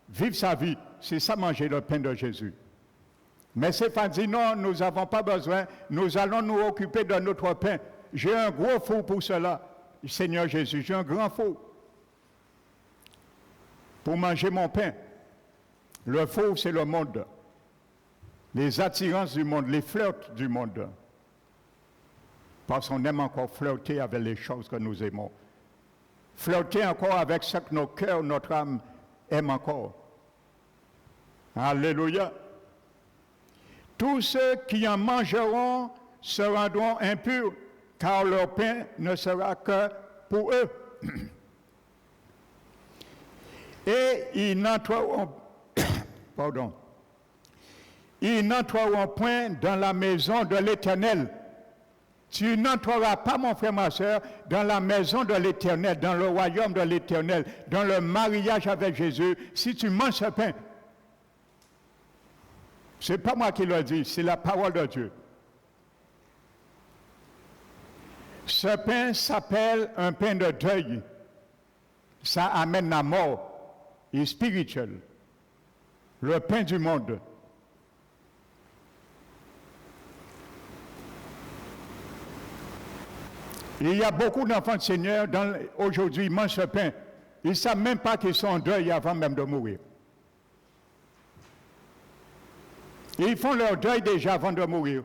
Vivre sa vie, c'est ça manger le pain de Jésus. Mais c'est pas dit, non, nous n'avons pas besoin, nous allons nous occuper de notre pain. J'ai un gros four pour cela, Seigneur Jésus, j'ai un grand four pour manger mon pain. Le four, c'est le monde. Les attirances du monde, les flirts du monde. Parce qu'on aime encore flirter avec les choses que nous aimons. Flirter encore avec ce que nos cœurs, notre âme aiment encore. Alléluia. Tous ceux qui en mangeront se rendront impurs, car leur pain ne sera que pour eux. Et ils n'entreront ils n'entreront point dans la maison de l'Éternel. Tu n'entreras pas, mon frère, ma soeur, dans la maison de l'Éternel, dans le royaume de l'Éternel, dans le mariage avec Jésus, si tu manges ce pain. Ce n'est pas moi qui le dis, c'est la parole de Dieu. Ce pain s'appelle un pain de deuil. Ça amène la mort et spirituelle. Le pain du monde. Il y a beaucoup d'enfants de Seigneur aujourd'hui, ils mangent ce pain. Ils ne savent même pas qu'ils sont en deuil avant même de mourir. Ils font leur deuil déjà avant de mourir.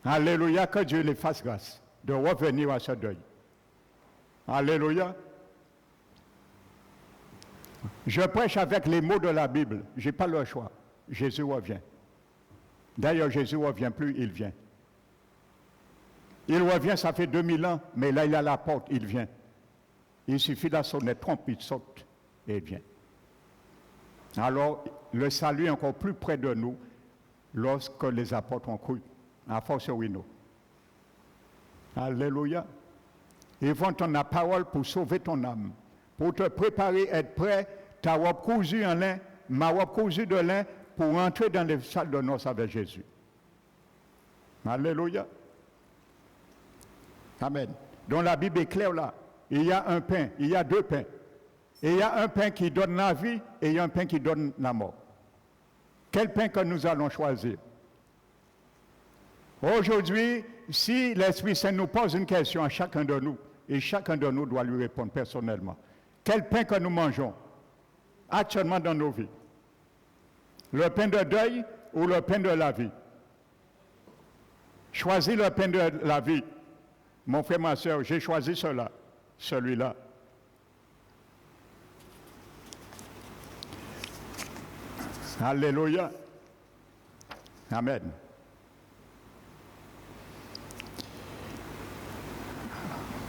Alléluia, que Dieu les fasse grâce de revenir à ce deuil. Alléluia. Je prêche avec les mots de la Bible. Je n'ai pas le choix. Jésus revient. D'ailleurs, Jésus ne revient plus, il vient. Il revient, ça fait 2000 ans, mais là, il est à la porte, il vient. Il suffit de la sonnette, trompe, il saute et il vient. Alors, le salut est encore plus près de nous lorsque les apôtres ont cru, à fortiori nous. Alléluia. Ils vont entendre la parole pour sauver ton âme, pour te préparer, être prêt, ta robe cousue en lin, ma robe cousue de lin, pour entrer dans les salles de noces avec Jésus. Alléluia. Amen. Donc la Bible est claire là. Il y a un pain, il y a deux pains. Et il y a un pain qui donne la vie et il y a un pain qui donne la mort. Quel pain que nous allons choisir? Aujourd'hui, si l'Esprit Saint nous pose une question à chacun de nous, et chacun de nous doit lui répondre personnellement, quel pain que nous mangeons actuellement dans nos vies? Le pain de deuil ou le pain de la vie? Choisis le pain de la vie. Mon frère, ma soeur, j'ai choisi celui-là. Alléluia. Amen.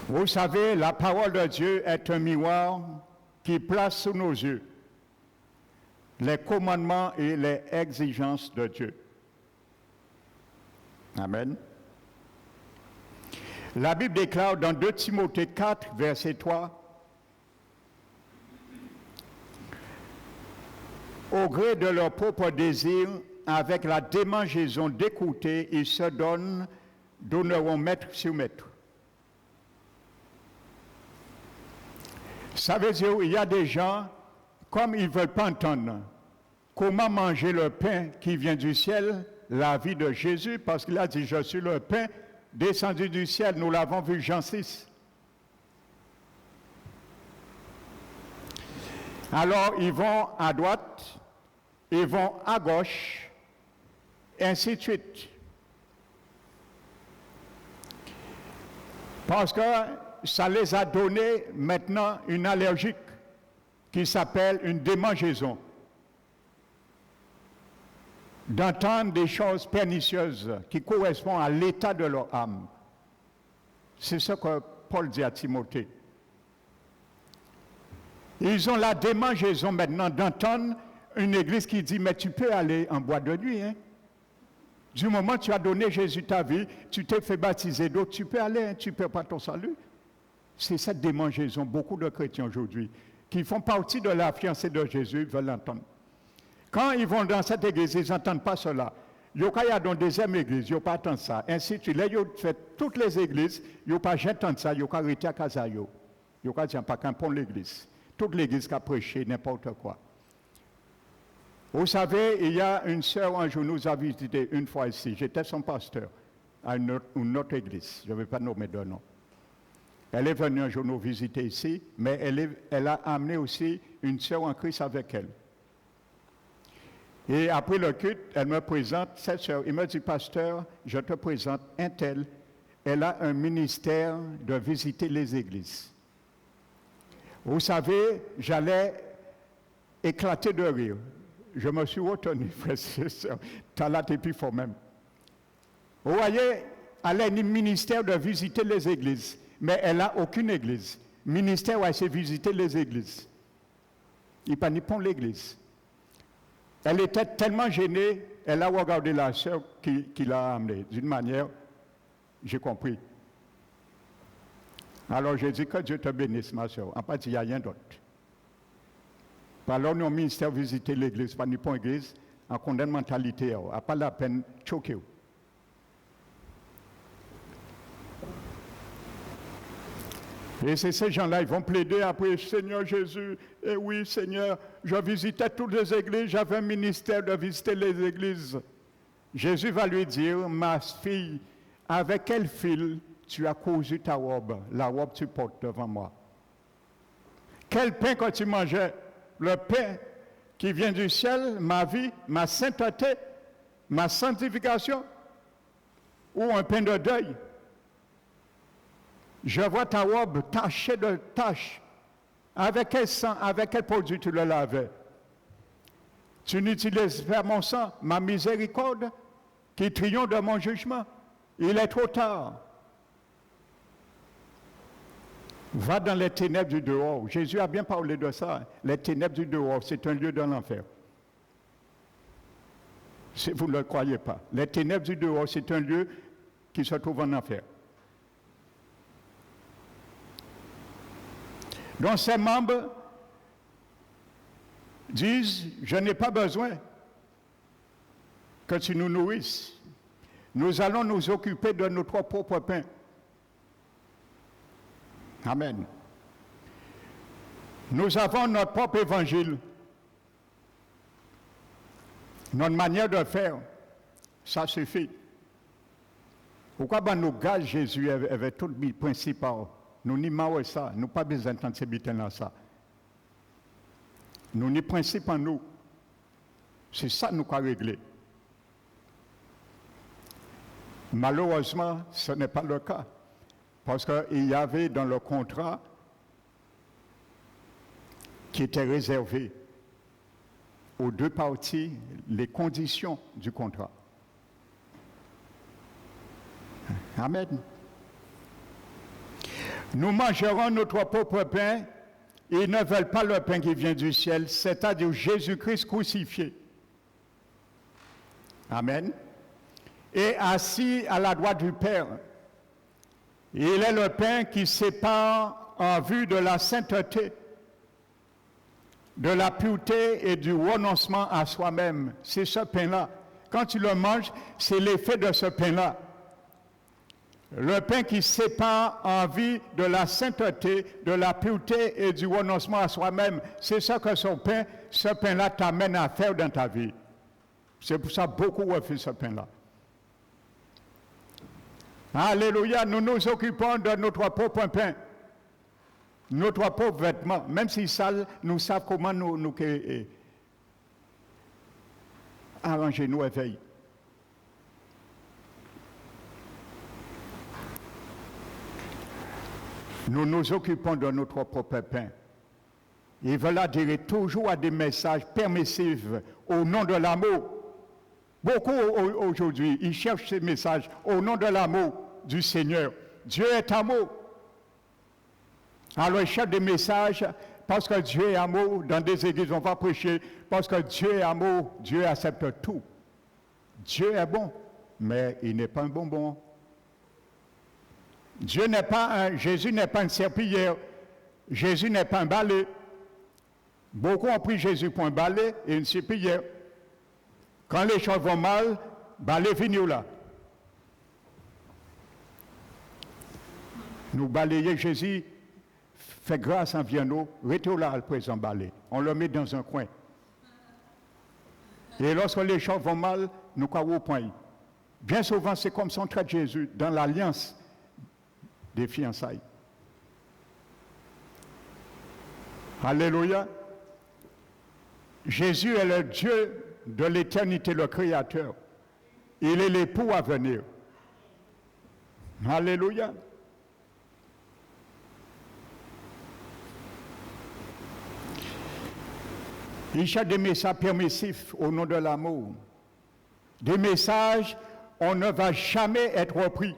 Vous savez, la parole de Dieu est un miroir qui place sous nos yeux les commandements et les exigences de Dieu. Amen. La Bible déclare dans 2 Timothée 4, verset 3, « Au gré de leurs propres désirs, avec la démangeaison d'écouter, ils se donnent, donneront maître sur maître. » Ça veut dire qu'il y a des gens, comme ils ne veulent pas entendre comment manger le pain qui vient du ciel, la vie de Jésus, parce qu'il a dit, je suis le pain descendu du ciel, nous l'avons vu Jean 6. Alors, ils vont à droite, ils vont à gauche, et ainsi de suite. Parce que ça les a donné maintenant une allergique qui s'appelle une démangeaison. D'entendre des choses pernicieuses qui correspondent à l'état de leur âme. C'est ce que Paul dit à Timothée. Ils ont la démangeaison maintenant d'entendre une église qui dit, mais tu peux aller en boîte de nuit. Hein? Du moment où tu as donné Jésus ta vie, tu t'es fait baptiser d'eau, tu peux aller, hein? Tu ne perds pas ton salut. C'est cette démangeaison, beaucoup de chrétiens aujourd'hui, qui font partie de la fiancée de Jésus, veulent l'entendre. Quand ils vont dans cette église, ils n'entendent pas cela. Il y a dans deuxième église, ils n'ont pas entendu ça. Ainsi de suite. Là, ils ont fait toutes les églises, ils n'ont pas entendu ça, ils ont arrêté à casa. Ils n'ont pas dit, pas qu'un pont l'église. Toute l'église qui a prêché n'importe quoi. Vous savez, il y a une sœur, un jour, nous a visité une fois ici. J'étais son pasteur à une autre église. Je ne vais pas nommer de nom. Elle est venue un jour nous visiter ici, mais elle a amené aussi une sœur en Christ avec elle. Et après le culte, elle me présente cette sœur. Il me dit, pasteur, je te présente un tel. Elle a un ministère de visiter les églises. Vous savez, j'allais éclater de rire. Je me suis retenu, frère et sœur. T'as là, t'es plus fort même. Vous voyez, elle a un ministère de visiter les églises, mais elle n'a aucune église. Ministère, ouais, c'est visiter les églises. Il n'y a ni pour l'église. Elle était tellement gênée, elle a regardé la sœur qui l'a amenée. D'une manière, j'ai compris. Alors j'ai dit que Dieu te bénisse, ma sœur. En fait, il n'y a rien d'autre. Alors, nous, au ministère, visiter l'église, pas ni pour l'église, en condamne mentalité, à pas la peine de choquer. Et c'est ces gens-là, ils vont plaider après, Seigneur Jésus, et oui, Seigneur, je visitais toutes les églises, j'avais un ministère de visiter les églises. Jésus va lui dire, ma fille, avec quel fil tu as cousu ta robe, la robe que tu portes devant moi? quel pain que tu mangeais? Le pain qui vient du ciel, ma vie, ma sainteté, ma sanctification, ou un pain de deuil? Je vois ta robe tachée de taches. Avec quel sang, avec quel produit tu le lavais? Tu n'utilises pas mon sang, ma miséricorde, qui triomphe de mon jugement. Il est trop tard. Va dans les ténèbres du dehors. Jésus a bien parlé de ça. Les ténèbres du dehors, c'est un lieu de l'enfer. Si vous ne le croyez pas. Les ténèbres du dehors, c'est un lieu qui se trouve en enfer. Donc ses membres disent, je n'ai pas besoin que tu nous nourrisses. Nous allons nous occuper de notre propre pain. Amen. Nous avons notre propre évangile. Notre manière de faire, ça suffit. Pourquoi nous gage Jésus avec tout le principe? Nous n'y marrons ça, nous pas besoin d'entendre ces bitins ça. Nous n'y principe en nous. C'est ça que nous avons réglé. Malheureusement, ce n'est pas le cas. Parce qu'il y avait dans le contrat qui était réservé aux deux parties les conditions du contrat. Amen. Nous mangerons notre propre pain. Ils ne veulent pas le pain qui vient du ciel, c'est-à-dire Jésus-Christ crucifié. Amen. Et assis à la droite du Père. Il est le pain qui sépare en vue de la sainteté, de la pureté et du renoncement à soi-même. C'est ce pain-là. Quand tu le manges, c'est l'effet de ce pain-là. Le pain qui sépare en vue de la sainteté, de la pureté et du renoncement à soi-même. C'est ça que ce pain-là t'amène à faire dans ta vie. C'est pour ça que beaucoup refusent ce pain-là. Alléluia, nous nous occupons de notre propre pain, notre propre vêtement. Même si sale, nous savons comment nous arranger nos éveils. Nous nous occupons de notre propre pain. Il veut là dire toujours à des messages permissifs au nom de l'amour. Beaucoup aujourd'hui, ils cherchent ces messages au nom de l'amour du Seigneur. Dieu est amour. Alors ils cherchent des messages parce que Dieu est amour. Dans des églises, on va prêcher parce que Dieu est amour. Dieu accepte tout. Dieu est bon, mais il n'est pas un bonbon. Jésus n'est pas une serpillière. Jésus n'est pas un balai. Beaucoup ont pris Jésus pour un balai et une serpillière. Quand les choses vont mal, balai finit là. Nous balayons Jésus, fait grâce envers nous, retourne là le présent balai. On le met dans un coin. Et lorsque les choses vont mal, nous croyons au point. Bien souvent, c'est comme ça on traite Jésus dans l'alliance des fiançailles. Alléluia. Jésus est le Dieu de l'éternité, le Créateur. Il est l'époux à venir. Alléluia. Il cherche des messages permissifs au nom de l'amour. Des messages, on ne va jamais être repris,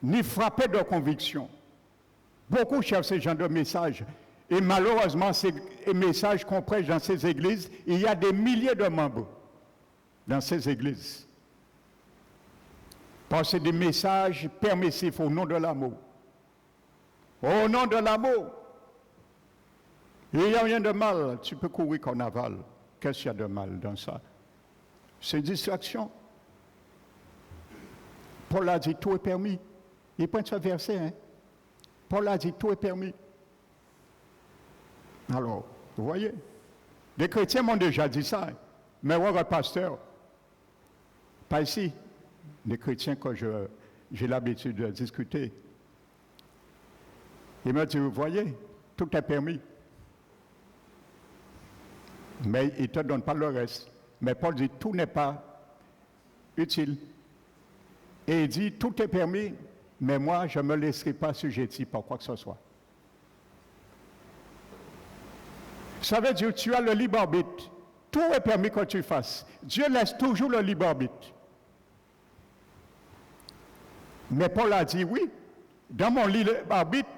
ni frappé de conviction. Beaucoup cherchent ce genre de messages. Et malheureusement, ces messages qu'on prêche dans ces églises, il y a des milliers de membres dans ces églises. Parce que c'est des messages permissifs au nom de l'amour. Au nom de l'amour. Il n'y a rien de mal. Tu peux courir carnaval. Qu'est-ce qu'il y a de mal dans ça? C'est une distraction. Paul a dit tout est permis. Il prend ce verset. Hein? Paul a dit tout est permis. Alors, vous voyez, les chrétiens m'ont déjà dit ça, mais ouais, pasteur, pas ici, les chrétiens que j'ai l'habitude de discuter, ils me disent, vous voyez, tout est permis. Mais il ne te donne pas le reste. Mais Paul dit, tout n'est pas utile. Et il dit, tout est permis, mais moi, je ne me laisserai pas assujetti par quoi que ce soit. Ça veut dire que tu as le libre arbitre. Tout est permis que tu fasses. Dieu laisse toujours le libre arbitre. Mais Paul a dit, oui, dans mon libre arbitre,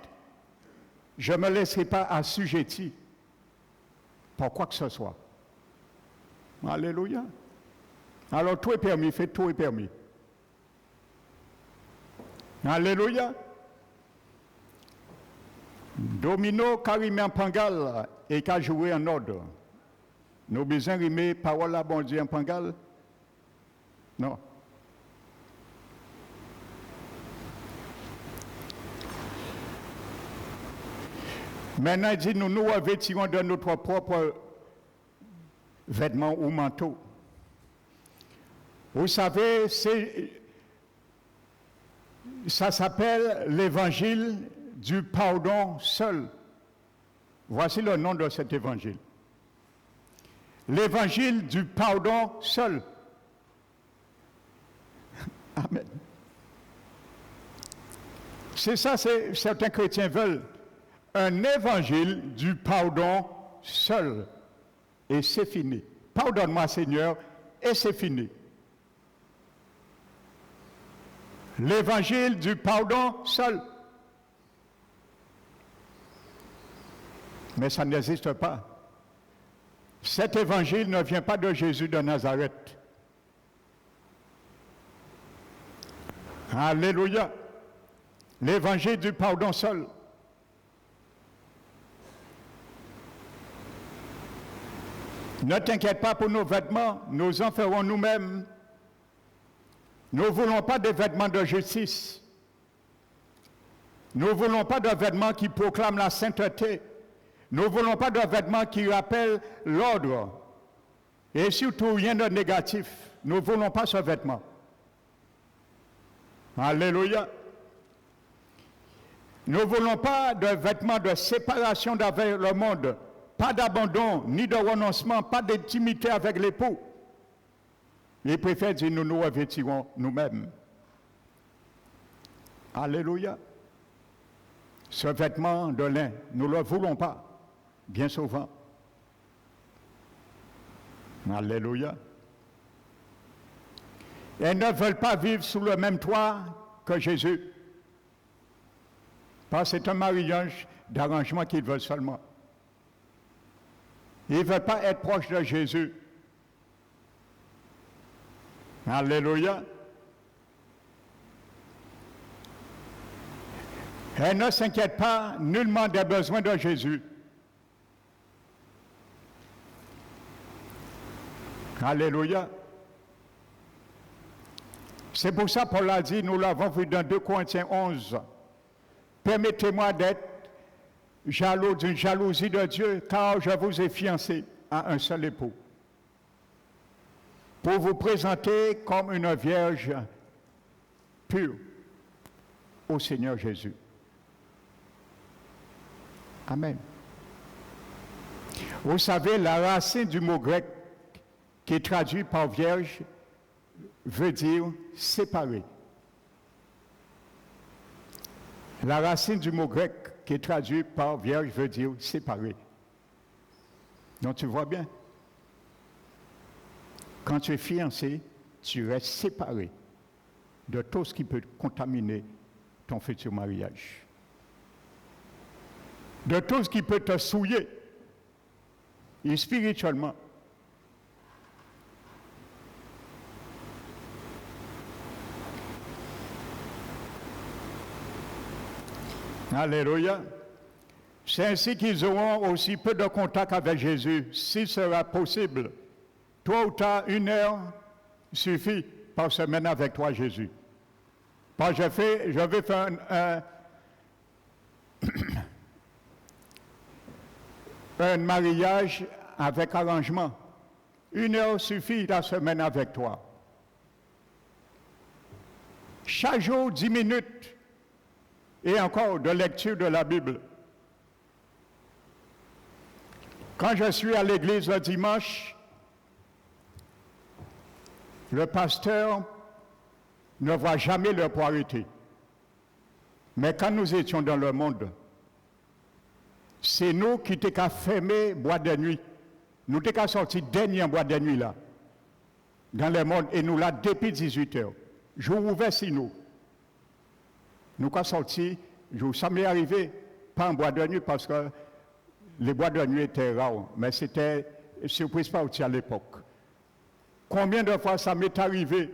je ne me laisserai pas assujetti par quoi que ce soit. Alléluia. Alors tout est permis, fait tout est permis. Alléluia. Domino qu'a rimé en pangal et qu'a joué en ordre. Nous besoin rimer parole à bon Dieu en pangal? Non. Maintenant, il dit, nous revêtirons de notre propre vêtements ou manteau. Vous savez, ça s'appelle l'évangile du pardon seul. Voici le nom de cet évangile. L'évangile du pardon seul. Amen. C'est ça, certains chrétiens veulent. Un évangile du pardon seul. Et c'est fini. Pardonne-moi, Seigneur, et c'est fini. L'évangile du pardon seul. Mais ça n'existe pas. Cet évangile ne vient pas de Jésus de Nazareth. Alléluia. L'évangile du pardon seul. Ne t'inquiète pas pour nos vêtements, nous en ferons nous-mêmes. Nous ne voulons pas de vêtements de justice. Nous ne voulons pas de vêtements qui proclament la sainteté. Nous ne voulons pas de vêtements qui rappellent l'ordre. Et surtout, rien de négatif. Nous ne voulons pas ce vêtement. Alléluia. Nous ne voulons pas de vêtements de séparation d'avec le monde. Pas d'abandon, ni de renoncement, pas d'intimité avec l'époux. Il préfère dire nous revêtirons nous-mêmes. Alléluia. Ce vêtement de lin, nous ne le voulons pas, bien souvent. Alléluia. Elles ne veulent pas vivre sous le même toit que Jésus. Parce que c'est un mariage d'arrangement qu'ils veulent seulement. Ils ne veulent pas être proches de Jésus. Alléluia. Elle ne s'inquiète pas nullement des besoins de Jésus. Alléluia. C'est pour ça Paul a dit, nous l'avons vu dans 2 Corinthiens 11. Permettez-moi d'être jaloux d'une jalousie de Dieu, car je vous ai fiancé à un seul époux, pour vous présenter comme une vierge pure au Seigneur Jésus. Amen. Vous savez, la racine du mot grec qui est traduit par vierge veut dire séparé. La racine du mot grec qui est traduit par vierge veut dire séparé. Donc tu vois bien. Quand tu es fiancé, tu restes séparé de tout ce qui peut contaminer ton futur mariage. De tout ce qui peut te souiller, et spirituellement. Alléluia. C'est ainsi qu'ils auront aussi peu de contact avec Jésus, s'il sera possible. Tôt ou tard, 1 heure suffit par semaine avec toi, Jésus. Parce que je vais faire un mariage avec arrangement. 1 heure suffit la semaine avec toi. Chaque jour, 10 minutes. Et encore de lecture de la Bible. Quand je suis à l'église le dimanche, le pasteur ne voit jamais l'heure pour arrêter. Mais quand nous étions dans le monde, c'est nous qui t'es qu'à fermer boîte de nuit. Nous t'es qu'à sortir dernier boîte de nuit là, dans le monde, et nous là depuis 18 heures. Jour ouvert, si nous. Nous qu'à sortir, ça m'est arrivé, pas en boîte de nuit parce que les boîtes de nuit étaient rares, mais c'était surprise pas aussi à l'époque. Combien de fois ça m'est arrivé?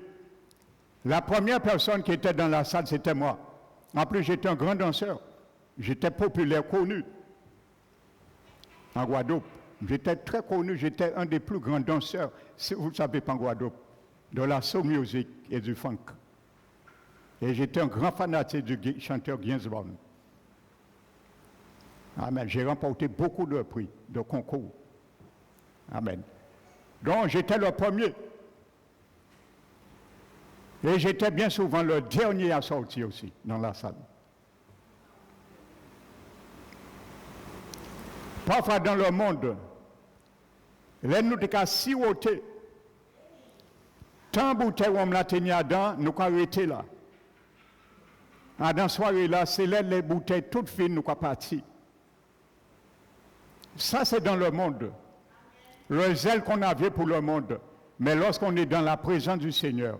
La première personne qui était dans la salle, c'était moi. En plus, j'étais un grand danseur. J'étais populaire, connu. En Guadeloupe. J'étais très connu, j'étais un des plus grands danseurs, si vous ne savez pas en Guadeloupe, de la soul music et du funk. Et j'étais un grand fanatique du chanteur Gainsbourg. Amen. J'ai remporté beaucoup de prix, de concours. Amen. Donc, j'étais le premier. Et j'étais bien souvent le dernier à sortir aussi dans la salle. Parfois dans le monde, les nous avons siroté. Tant de bouteilles on l'a tenu dedans, nous avons arrêté là. Dans la soirée là, c'est là les bouteilles toutes fines, nous avons parti. Ça c'est dans le monde. Le zèle qu'on avait pour le monde. Mais lorsqu'on est dans la présence du Seigneur,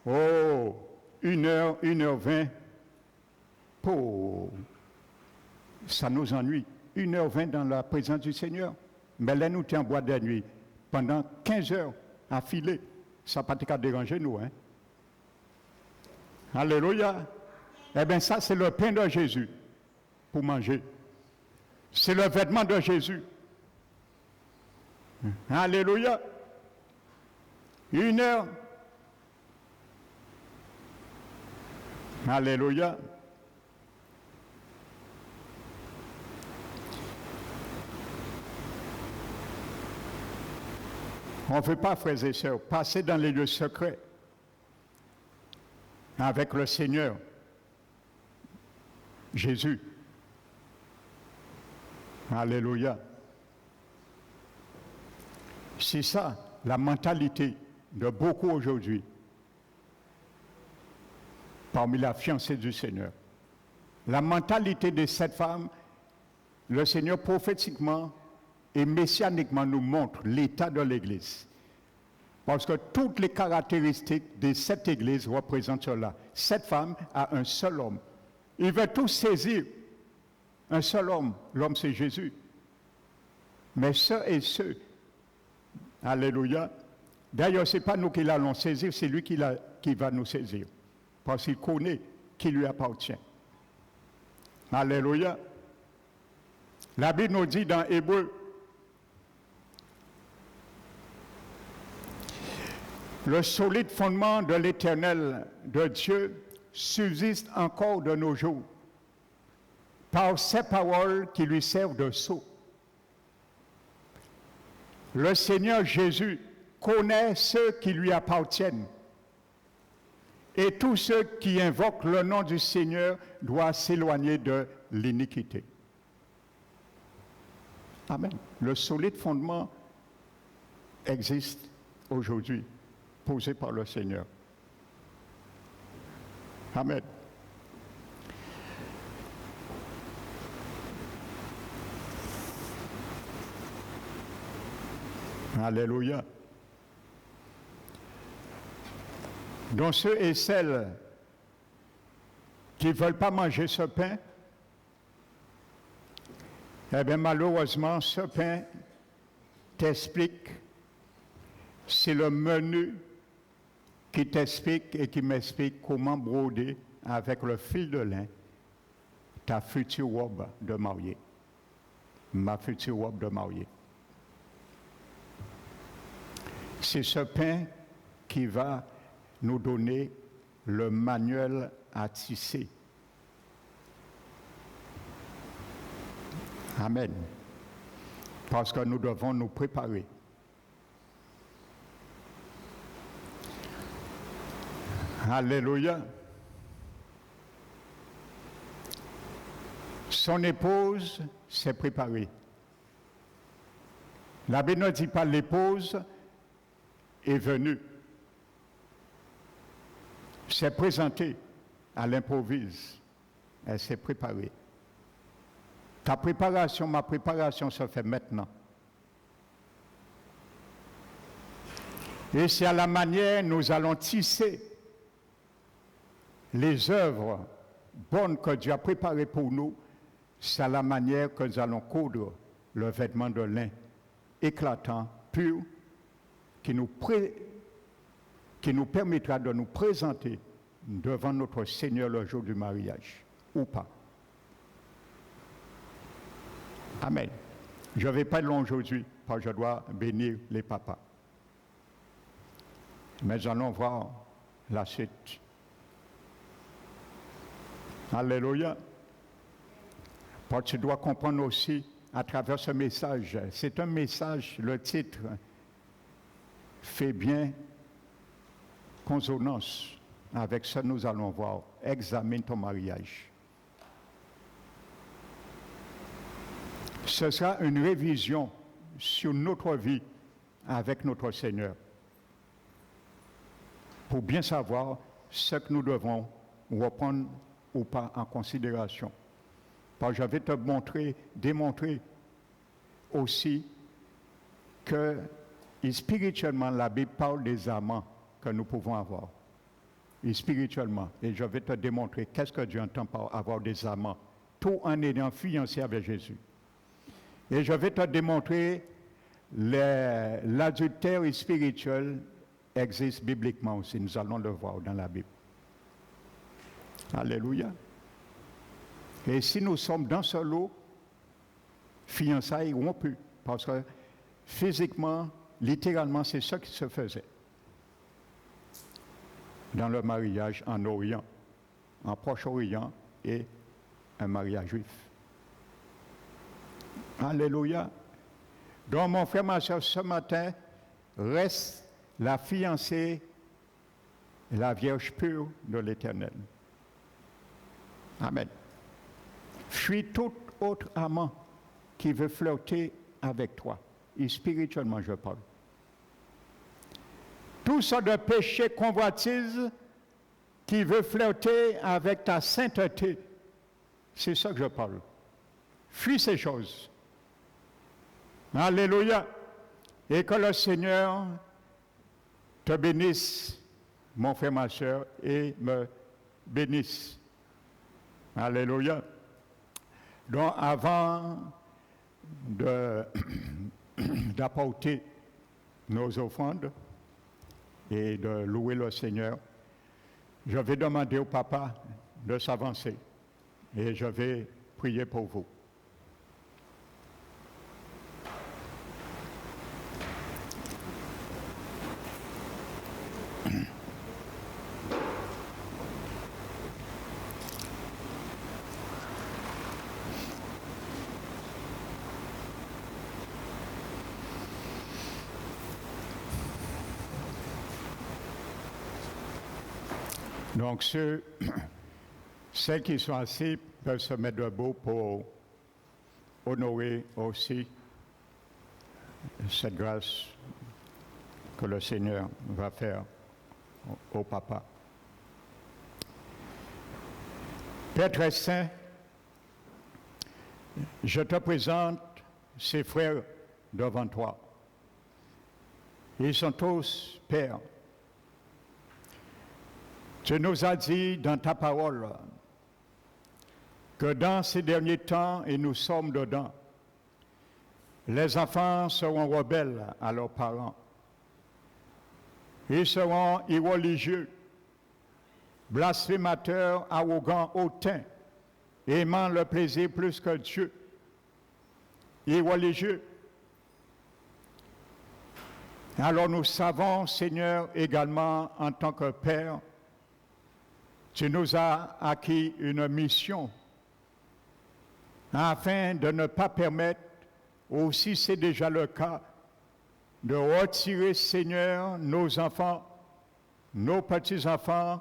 oh, 1h, 1h20, oh, ça nous ennuie. 1h20 dans la présence du Seigneur. Mais là, nous sommes en boîte de nuit pendant 15 heures affilées. Ça n'a pas dérangé nous. Hein? Alléluia. Eh bien, ça, c'est le pain de Jésus pour manger. C'est le vêtement de Jésus. Alléluia. 1 heure. Alléluia. On ne veut pas, frères et sœurs, passer dans les lieux secrets avec le Seigneur, Jésus. Alléluia. C'est ça, la mentalité de beaucoup aujourd'hui, parmi la fiancée du Seigneur. La mentalité de cette femme, le Seigneur prophétiquement et messianiquement nous montre l'état de l'Église. Parce que toutes les caractéristiques de cette Église représentent cela. Cette femme a un seul homme. Il veut tous saisir un seul homme. L'homme, c'est Jésus. Mais ceux et ceux, alléluia, d'ailleurs, ce n'est pas nous qui l'allons saisir, c'est lui qui va nous saisir. Parce qu'il connaît qui lui appartient. Alléluia. La Bible nous dit dans Hébreu, le solide fondement de l'Éternel, de Dieu, subsiste encore de nos jours, par ces paroles qui lui servent de sceau. Le Seigneur Jésus connaît ceux qui lui appartiennent, et tous ceux qui invoquent le nom du Seigneur doivent s'éloigner de l'iniquité. Amen. Le solide fondement existe aujourd'hui, posé par le Seigneur. Amen. Alléluia. Donc ceux et celles qui ne veulent pas manger ce pain, eh bien malheureusement, ce pain t'explique, c'est le menu qui t'explique et qui m'explique comment broder avec le fil de lin ta future robe de mariée, ma future robe de mariée. C'est ce pain qui va nous donner le manuel à tisser. Amen. Parce que nous devons nous préparer. Alléluia. Son épouse s'est préparée. La Bible ne dit pas l'épouse est venue. C'est présenté à l'improvise. Elle s'est préparée. Ta préparation, ma préparation se fait maintenant. Et c'est à la manière nous allons tisser les œuvres bonnes que Dieu a préparées pour nous, c'est à la manière que nous allons coudre le vêtement de lin éclatant, pur, qui nous permettra de nous présenter devant notre Seigneur le jour du mariage, ou pas. Amen. Je ne vais pas être long aujourd'hui, parce que je dois bénir les papas. Mais nous allons voir la suite. Alléluia. Parce que tu dois comprendre aussi à travers ce message. C'est un message, le titre fait bien consonance avec ce que nous allons voir. Examine ton mariage. Ce sera une révision sur notre vie avec notre Seigneur. Pour bien savoir ce que nous devons reprendre ou pas en considération. Parce que je vais te démontrer aussi que spirituellement, la Bible parle des amants que nous pouvons avoir. Et spirituellement. Et je vais te démontrer qu'est-ce que Dieu entend par avoir des amants. Tout en ayant fiancé avec Jésus. Et je vais te démontrer l'adultère spirituel existe bibliquement aussi. Nous allons le voir dans la Bible. Alléluia. Et si nous sommes dans ce lot, fiançailles rompues, parce que physiquement, littéralement, c'est ce qui se faisait dans le mariage en Orient, en Proche-Orient et un mariage juif. Alléluia. Donc, mon frère, ma soeur, ce matin, reste la fiancée, la Vierge pure de l'Éternel. Amen. Fuis tout autre amant qui veut flirter avec toi. Et spirituellement, je parle. Tout ça de péché, convoitise, qui veut flirter avec ta sainteté. C'est ça que je parle. Fuis ces choses. Alléluia. Et que le Seigneur te bénisse, mon frère, ma soeur, et me bénisse. Alléluia. Donc, avant d'apporter nos offrandes et de louer le Seigneur, je vais demander au papa de s'avancer et je vais prier pour vous. Donc, celles qui sont assis peuvent se mettre debout pour honorer aussi cette grâce que le Seigneur va faire au papa. Père très saint, je te présente ces frères devant toi. Ils sont tous pères. Tu nous as dit dans ta parole que dans ces derniers temps, et nous sommes dedans, les enfants seront rebelles à leurs parents. Ils seront irreligieux, blasphémateurs, arrogants, hautains, aimant le plaisir plus que Dieu, irreligieux. Alors nous savons, Seigneur, également en tant que Père, tu nous as acquis une mission afin de ne pas permettre, ou si c'est déjà le cas, de retirer, Seigneur, nos enfants, nos petits-enfants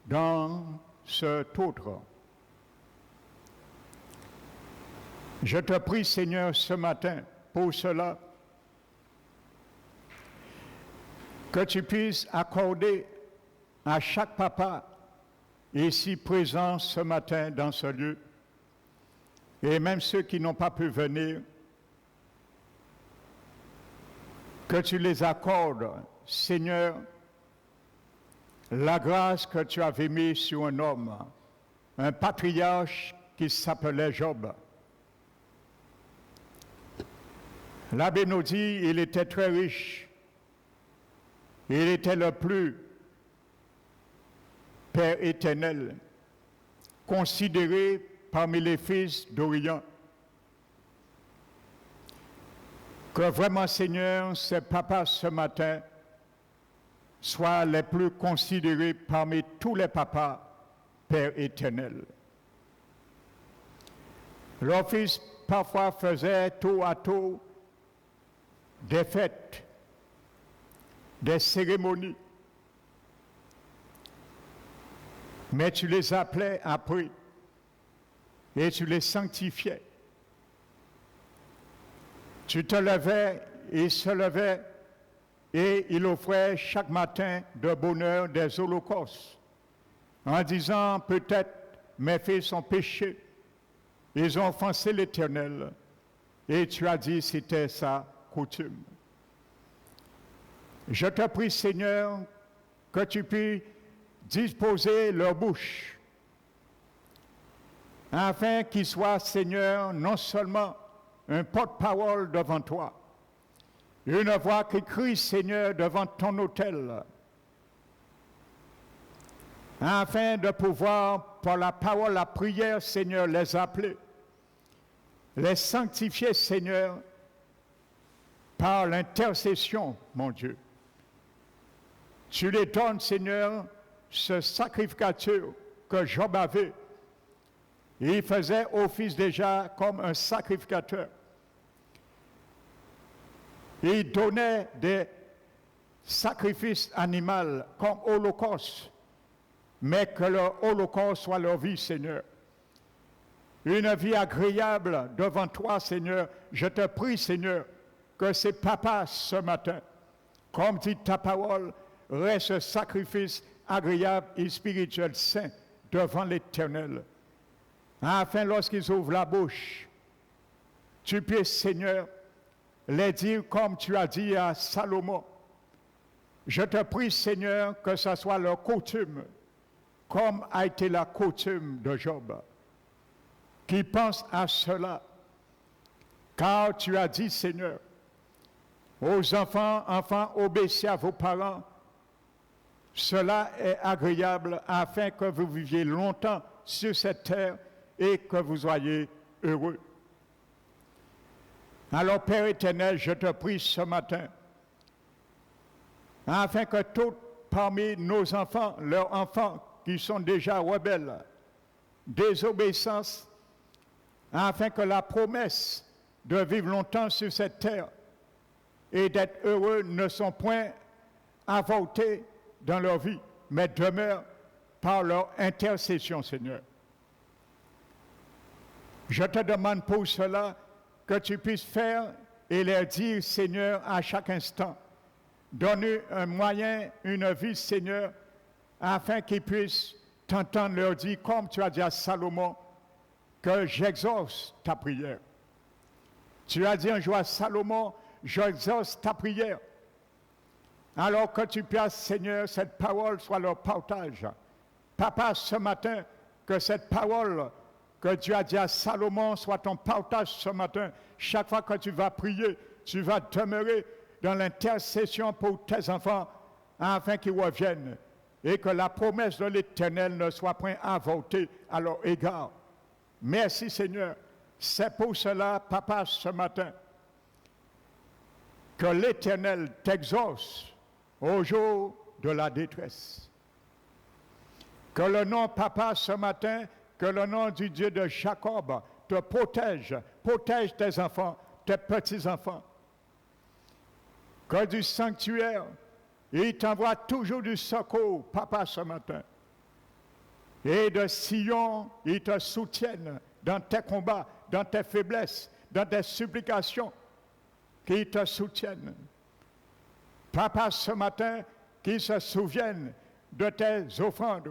dans cet autre. Je te prie, Seigneur, ce matin, pour cela, que tu puisses accorder à chaque papa ici présent ce matin dans ce lieu, et même ceux qui n'ont pas pu venir, que tu les accordes, Seigneur, la grâce que tu avais mise sur un homme, un patriarche qui s'appelait Job. L'abbé nous dit qu'il était très riche. Il était le plus Père éternel, considéré parmi les fils d'Orient. Que vraiment, Seigneur, ces papas ce matin soient les plus considérés parmi tous les papas, Père éternel. Leurs fils parfois faisaient tour à tour des fêtes, des cérémonies. Mais tu les appelais après et tu les sanctifiais. Tu te levais, ils se levaient et ils offraient chaque matin de bonheur des holocaustes en disant peut-être mes fils ont péché, ils ont offensé l'Éternel et tu as dit c'était sa coutume. Je te prie Seigneur que tu puisses disposer leur bouche afin qu'ils soient, Seigneur, non seulement un porte-parole devant toi, une voix qui crie, Seigneur, devant ton autel, afin de pouvoir, par la parole, la prière, Seigneur, les appeler, les sanctifier, Seigneur, par l'intercession, mon Dieu. Tu les donnes, Seigneur, ce sacrificateur que Job avait. Il faisait office déjà comme un sacrificateur. Il donnait des sacrifices animaux comme holocauste, mais que leur holocauste soit leur vie, Seigneur. Une vie agréable devant toi, Seigneur. Je te prie, Seigneur, que ces papas ce matin, comme dit ta parole, reste un sacrifice agréable et spirituel saint devant l'Éternel. Afin, lorsqu'ils ouvrent la bouche, tu puisses, Seigneur, les dire comme tu as dit à Salomon. Je te prie, Seigneur, que ce soit leur coutume, comme a été la coutume de Job, qui pense à cela. Car tu as dit, Seigneur, aux enfants, obéissez à vos parents. Cela est agréable afin que vous viviez longtemps sur cette terre et que vous soyez heureux. Alors, Père éternel, je te prie ce matin, afin que tous parmi nos enfants, leurs enfants qui sont déjà rebelles, désobéissance, afin que la promesse de vivre longtemps sur cette terre et d'être heureux ne sont point avortés dans leur vie, mais demeurent par leur intercession, Seigneur. Je te demande pour cela que tu puisses faire et leur dire, Seigneur, à chaque instant, donner un moyen, une vie, Seigneur, afin qu'ils puissent t'entendre leur dire, comme tu as dit à Salomon, que j'exauce ta prière. Tu as dit un jour à Salomon, j'exauce ta prière. Alors que tu puisses, Seigneur, cette parole soit leur partage. Papa, ce matin, que cette parole que tu as dit à Salomon soit ton partage ce matin. Chaque fois que tu vas prier, tu vas demeurer dans l'intercession pour tes enfants afin qu'ils reviennent et que la promesse de l'Éternel ne soit point avortée à leur égard. Merci Seigneur. C'est pour cela, Papa, ce matin, que l'Éternel t'exauce au jour de la détresse. Que le nom, Papa, ce matin, que le nom du Dieu de Jacob te protège, protège tes enfants, tes petits-enfants. Que du sanctuaire, il t'envoie toujours du secours, Papa, ce matin. Et de Sion, il te soutienne dans tes combats, dans tes faiblesses, dans tes supplications, qu'il te soutienne. Papa, ce matin, qu'il se souvienne de tes offrandes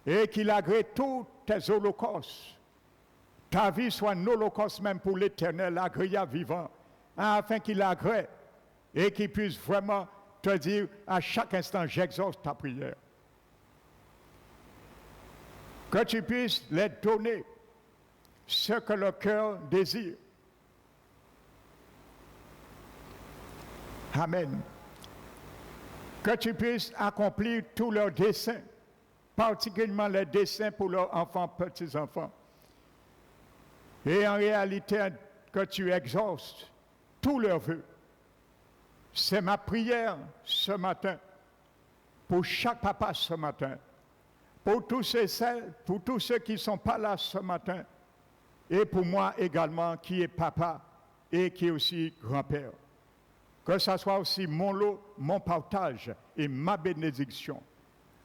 et qu'il agrée tous tes holocaustes. Ta vie soit un holocauste même pour l'Éternel, agréable vivant, afin qu'il agrée et qu'il puisse vraiment te dire à chaque instant, j'exauce ta prière. Que tu puisses les donner ce que le cœur désire. Amen. Que tu puisses accomplir tous leurs desseins, particulièrement les desseins pour leurs enfants, petits-enfants. Et en réalité, que tu exauces tous leurs vœux. C'est ma prière ce matin, pour chaque papa ce matin, pour tous ceux qui ne sont pas là ce matin, et pour moi également, qui est papa et qui est aussi grand-père. Que ce soit aussi mon lot, mon partage et ma bénédiction.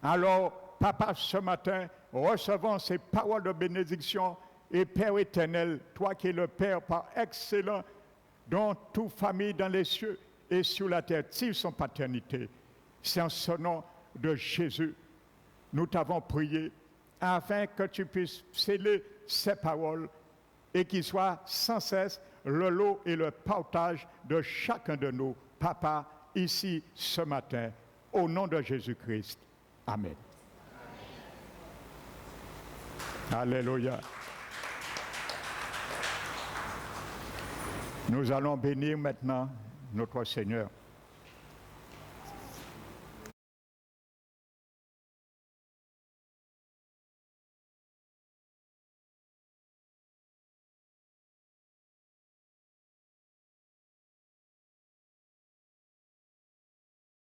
Alors, papa, ce matin, recevons ces paroles de bénédiction et Père éternel, toi qui es le Père par excellence, dont toute famille dans les cieux et sur la terre tire son paternité. C'est en ce nom de Jésus, nous t'avons prié afin que tu puisses sceller ces paroles et qu'il soit sans cesse le lot et le partage de chacun de nous, papa, ici ce matin, au nom de Jésus-Christ. Amen. Alléluia. Nous allons bénir maintenant notre Seigneur.